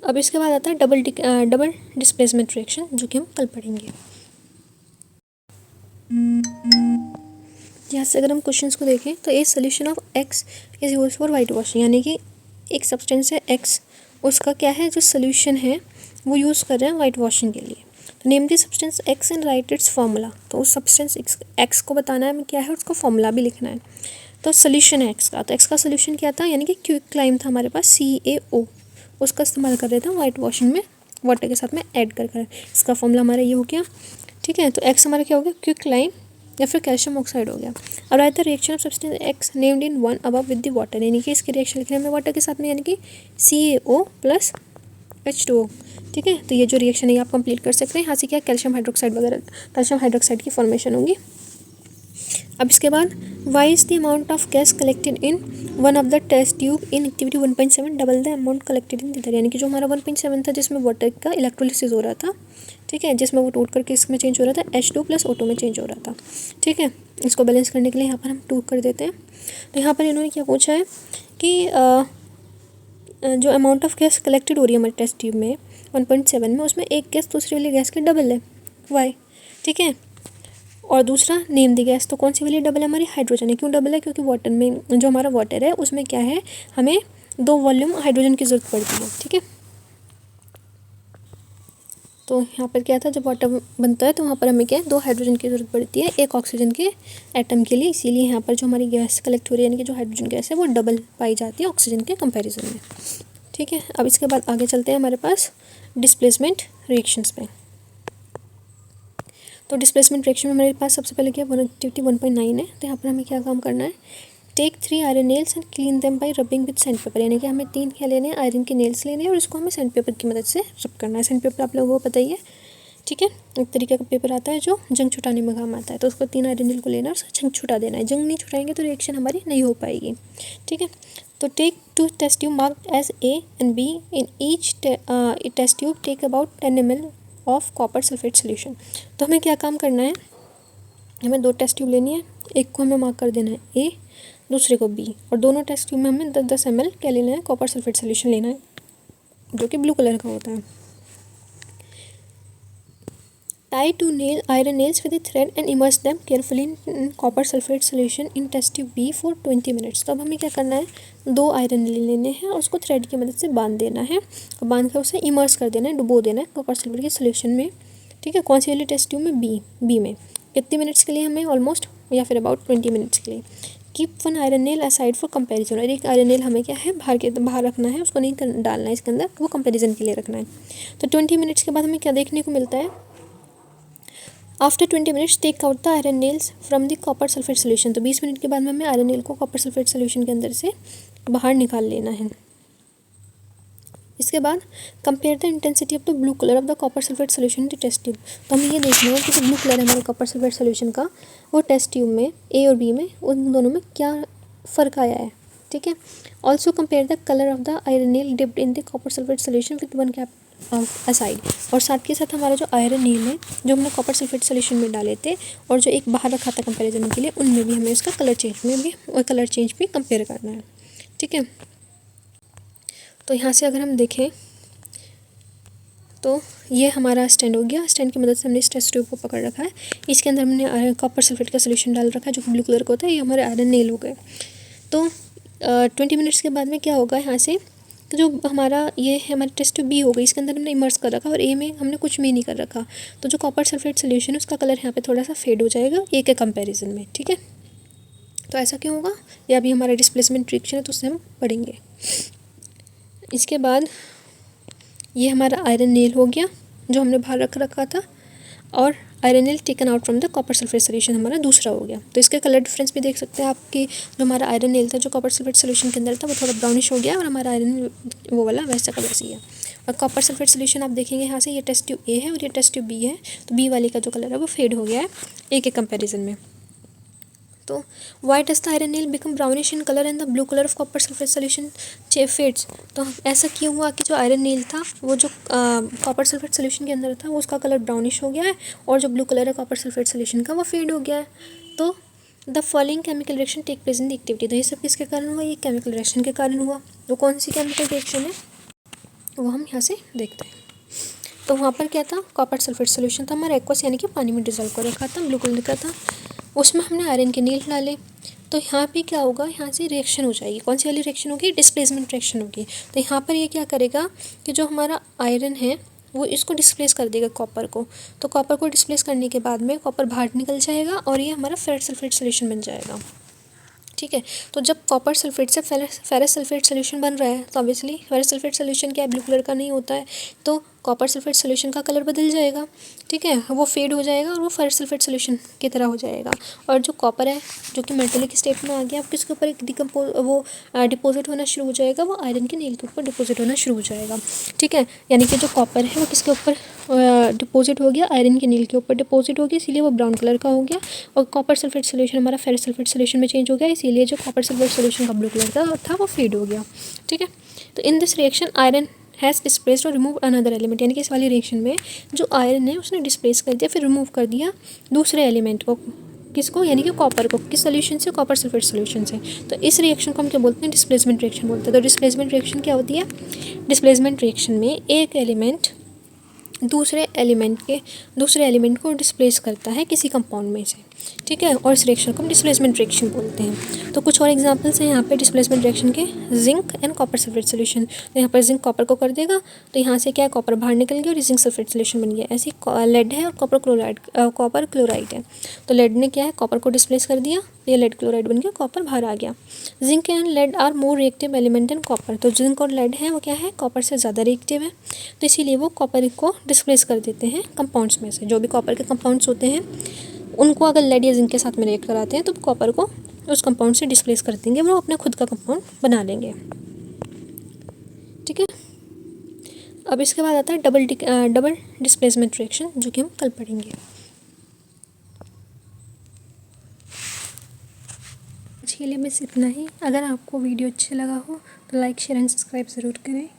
अब इसके बाद आता है डबल डिस्प्लेसमेंट रिएक्शन, जो कि हम कल पढ़ेंगे। यहाँ से अगर हम क्वेश्चंस को देखें तो ए solution of x is use for white washing, यानी कि एक सब्सटेंस है एक्स, उसका क्या है, जो सोल्यूशन है वो यूज़ कर रहे हैं वाइट वॉशिंग के लिए। तो name the substance x and right it's formula. तो उस सब्सटेंस एक्स को बताना है हमें क्या है, उसका फार्मूला भी लिखना है। तो सोल्यूशन है एक्स का, तो एक्स का सोल्यूशन क्या था, यानी कि क्विकलाइम था हमारे पास, CaO, उसका इस्तेमाल कर रहे थे वाइट वॉशिंग में वाटर के साथ में ऐड कर कर। इसका फॉर्मूला हमारा ये हो गया। ठीक है, तो एक्स हमारा क्या हो गया, क्विकलाइम या फिर कैल्शियम ऑक्साइड हो गया। अब रहता है reaction of substance x named in one above with the water, यानी कि इसकी रिएक्शन लिखने में वाटर के साथ में, यानी कि CaO प्लस H2O। ठीक है, तो ये जो रिएक्शन है ये आप कंप्लीट कर सकते हैं। यहाँ से क्या कैल्शियम हाइड्रोक्साइड वगैरह, कैल्शियम हाइड्रोक्साइड की फॉर्मेशन होगी। अब इसके बाद why is the amount of gas collected in one of the test tube in activity 1.7 double the amount collected in the other, यानी कि जो हमारा 1.7 था जिसमें वाटर का इलेक्ट्रोलिसिस हो रहा था, ठीक है, जिसमें वो टूट करके इसमें चेंज हो रहा था, H2 प्लस O2 में चेंज हो रहा था। ठीक है, इसको बैलेंस करने के लिए यहाँ पर हम 2 कर देते हैं। तो यहाँ पर इन्होंने क्या पूछा है कि जो अमाउंट ऑफ गैस कलेक्टेड हो रही है हमारे टेस्ट ट्यूब में 1.7 में, उसमें एक गैस दूसरी वाली गैस के डबल है, वाई। ठीक है, और दूसरा नेम दी गैस, तो कौन सी वाली डबल है, हमारी हाइड्रोजन है। क्यों डबल है, क्योंकि वाटर में जो हमारा वाटर है उसमें क्या है, हमें 2 वॉल्यूम हाइड्रोजन की ज़रूरत पड़ती है। ठीक है, तो यहाँ पर क्या था, जब वाटर बनता है तो वहाँ पर हमें क्या है, 2 हाइड्रोजन की ज़रूरत पड़ती है एक ऑक्सीजन के एटम के लिए, इसीलिए यहाँ पर जो हमारी गैस कलेक्ट हो रही है, यानी कि जो हाइड्रोजन गैस है वो डबल पाई जाती है ऑक्सीजन के कंपैरिजन में। ठीक है, अब इसके बाद आगे चलते हैं हमारे पास डिस्प्लेसमेंट रिएक्शंस पे। तो डिस्प्लेसमेंट रिएक्शन में हमारे पास सबसे पहले क्या एक्टिविटी 1.9 है, तो यहाँ पर हमें क्या काम करना है, take 3 iron nails and clean them by rubbing with sand paper, यानी कि हमें 3 क्या लेने हैं, आयरन के नेल्स लेने हैं और इसको हमें सैंड पेपर की मदद से रब करना है। सैंड पेपर आप लोगों को पता ही है। ठीक है, एक तरीके का पेपर आता है जो जंग छुटाने में काम आता है, तो उसको 3 आयरन नेल को लेना है और उसका जंग छुटा देना है। जंग नहीं छुटाएंगे तो रिएक्शन हमारी नहीं हो पाएगी। ठीक है, तो take 2 test tube marked as A and B, in each test tube take about 10 ml of copper sulphate solution. तो हमें क्या काम करना है, हमें 2 टेस्ट ट्यूब लेनी है, एक को हमें मार्क कर देना है A, दूसरे को B, और दोनों टेस्ट ट्यूब में हमें 10-10 ml क्या लेना है, कॉपर सल्फेट सोल्यूशन लेना है, जो कि ब्लू कलर का होता है। Tie 2 iron nails with a thread and immerse them carefully in copper sulfate solution in test tube B for 20 minutes। तो अब हमें क्या करना है, 2 आयरन नेल लेने हैं और उसको थ्रेड की मदद से बांध देना है और बांध कर उसे इमर्स कर देना है, डुबो देना है कॉपर सल्फेट के सोल्यूशन में। ठीक है, कौन सी वाली टेस्ट ट्यूब में, बी में। कितने मिनट्स के लिए, हमें ऑलमोस्ट या फिर अबाउट 20 मिनट्स के लिए। Keep 1 iron nail aside for comparison, और एक आयरन नेल हमें क्या है, बाहर रखना है, उसको नहीं डालना है इसके अंदर, वो कंपेरिजन के लिए रखना है। तो 20 मिनट्स के बाद हमें क्या देखने को मिलता है, after 20 minutes take out the iron nails from the copper sulphate solution. तो 20 मिनट के बाद में हमें आयरन नेल को कॉपर सल्फेट सोल्यूशन के अंदर से बाहर निकाल लेना है। इसके बाद compare the intensity of the blue colour of the copper sulphate solution in test tube. तो हमें ये देखना है कि जो ब्लू कलर है हमारे कॉपर सल्फेट सोल्यूशन का, वो टेस्ट ट्यूब में A और B में उन दोनों में क्या फ़र्क आया है। ठीक है, also compare the colour of the iron nail dipped in the copper sulphate solution with 1 cap aside, और साथ के साथ हमारा जो आयरन नेल है जो हमने कॉपर सल्फेट सोल्यूशन में डाले थे और जो एक बाहर रखा था कंपैरिजन के लिए, उनमें भी हमें इसका कलर चेंज भी कंपेयर करना है। ठीक है, तो यहाँ से अगर हम देखें तो ये हमारा स्टैंड हो गया। स्टैंड की मदद से हमने इस टेस्ट ट्यूब को पकड़ रखा है, इसके अंदर हमने कॉपर सल्फेट का सोल्यूशन डाल रखा है जो कि ब्लू कलर का होता है, ये हमारे आयरन नेल हो गए। तो 20 मिनट्स के बाद में क्या होगा, यहाँ से तो जो हमारा ये है हमारी टेस्ट ट्यूब B हो गई, इसके अंदर हमने इमर्स कर रखा और A में हमने कुछ भी नहीं कर रखा, तो जो कॉपर सल्फेट सोल्यूशन है उसका कलर यहाँ पे थोड़ा सा फेड हो जाएगा A के कंपैरिजन में। ठीक है, तो ऐसा क्यों होगा, ये अभी हमारा डिस्प्लेसमेंट रिएक्शन है तो उससे हम पढ़ेंगे। इसके बाद ये हमारा आयरन नेल हो गया जो हमने बाहर रखा था, और iron taken out from the copper sulphate solution हमारा दूसरा हो गया। तो इसके कलर डिफरेंस भी देख सकते हैं आपकी, जो हमारा आयरन नेल था जो कॉपर सल्फेट सोल्यूशन के अंदर था वो थोड़ा ब्राउनिश हो गया और हमारा आयरन वो वाला वैसा का वैसे ही है। और कॉपर सल्फेट सोल्यूशन आप देखेंगे यहाँ से, ये टेस्ट ट्यूब ए है और ये टेस्ट ट्यूब बी है, तो बी वाले का जो कलर है वो फेड हो गया है ए के कंपेरिजन में। तो why does the iron nail become brownish in colour and the blue colour of copper sulphate solution fades. तो ऐसा क्यों हुआ कि जो आयरन नेल था वो जो कॉपर सल्फेट सोल्यूशन के अंदर था वो उसका कलर ब्राउनिश हो गया है और जो ब्लू कलर है कॉपर सल्फेट सोल्यूशन का वो फेड हो गया है। तो the following chemical reaction take place in the activity. तो ये सब किसके कारण हुआ, ये केमिकल रिएक्शन के कारण हुआ। वो कौन सी केमिकल रिएक्शन है वो हम यहाँ से देखते हैं। तो वहाँ पर क्या था, कॉपर सल्फेट सोल्यूशन था हमारा एक्वस यानी कि पानी में डिजोल्व कर रखा था, ब्लू कलर का था, उसमें हमने आयरन के नील डाले। तो यहाँ पे क्या होगा, यहाँ से रिएक्शन हो जाएगी, कौन सी वाली रिएक्शन होगी, डिस्प्लेसमेंट रिएक्शन होगी। तो यहाँ पर ये क्या करेगा कि जो हमारा आयरन है वो इसको डिस्प्लेस कर देगा कॉपर को। तो कॉपर को डिस्प्लेस करने के बाद में कॉपर बाहर निकल जाएगा और ये हमारा फेरस सल्फेट सोल्यूशन बन जाएगा। ठीक है, तो जब कॉपर सल्फेट से फेरस सल्फेट सोल्यूशन बन रहा है तो ऑब्वियसली फेरस सल्फेट सोल्यूशन क्या है, ब्लू कलर का नहीं होता है, तो कॉपर सल्फेट सोल्यूशन का कलर बदल जाएगा। ठीक है, वो फेड हो जाएगा और वो फेरस सल्फेट सोल्यूशन की तरह हो जाएगा। और जो कॉपर है जो कि मेटेलिक स्टेट में आ गया, अब किसके ऊपर एक डिपोजिट होना शुरू हो जाएगा, वो आयरन के नील के ऊपर डिपोजिट होना शुरू हो जाएगा। ठीक है, यानी कि जो कॉपर है वो किसके ऊपर डिपोजिट हो गया, आयरन के नील के ऊपर डिपोजिट हो गया, इसीलिए वो ब्राउन कलर का हो गया। और कॉपर सल्फेट सोल्यूशन हमारा फेरस सल्फेट सोल्यूशन में चेंज हो गया, इसीलिए जो कॉपर सल्फेट सोल्यूशन का ब्लू कलर का था वो फेड हो गया। ठीक है, तो इन this reaction iron has displaced और रिमूव अनदर एलिमेंट, यानी कि इस वाली रिएक्शन में जो आयरन है उसने डिस्प्लेस कर दिया फिर रिमूव कर दिया दूसरे एलिमेंट को, किसको, यानी कि कॉपर को, किस सोल्यूशन से, कॉपर सल्फेट सोल्यूशन से। तो इस रिएक्शन को हम क्या बोलते हैं, डिस्प्लेसमेंट रिएक्शन बोलते हैं। तो डिस्प्लेसमेंट रिएक्शन क्या होती है, डिस्प्लेसमेंट रिएक्शन में एक एलिमेंट दूसरे एलिमेंट को डिस्प्लेस करता है किसी कंपाउंड में से। ठीक है, और इस रिएक्शन को हम डिस्प्लेसमेंट रिएक्शन बोलते हैं। तो कुछ और एग्जांपल्स हैं यहाँ पे डिस्प्लेसमेंट रिएक्शन के, zinc and copper sulphate solution. तो यहाँ पर जिंक कॉपर को कर देगा, तो यहाँ से क्या है, कॉपर बाहर निकल गया और जिंक सल्फेट सोल्यूशन बन गया। ऐसे लेड है और कॉपर क्लोराइड है, तो लेड ने क्या है, कॉपर को डिस्प्लेस कर दिया, ये लेड क्लोराइड बन गया, कॉपर बाहर आ गया। Zinc and lead are more reactive element than copper. तो जिंक और लेड है वो क्या है, कॉपर से ज़्यादा रिएक्टिव है, तो इसीलिए वो कॉपर को डिस्प्लेस कर देते हैं कंपाउंड्स में से। जो भी कॉपर के कंपाउंड्स होते हैं उनको अगर लेड या जिंक के साथ में रिएक्ट कराते हैं तो कॉपर को उस कंपाउंड से डिस्प्लेस कर देंगे, वो अपने खुद का कंपाउंड बना लेंगे। ठीक है, अब इसके बाद आता है डबल डिस्प्लेसमेंट रिएक्शन, जो कि हम कल पढ़ेंगे। आज के लिए बस इतना ही। अगर आपको वीडियो अच्छा लगा हो तो लाइक शेयर एंड सब्सक्राइब ज़रूर करें।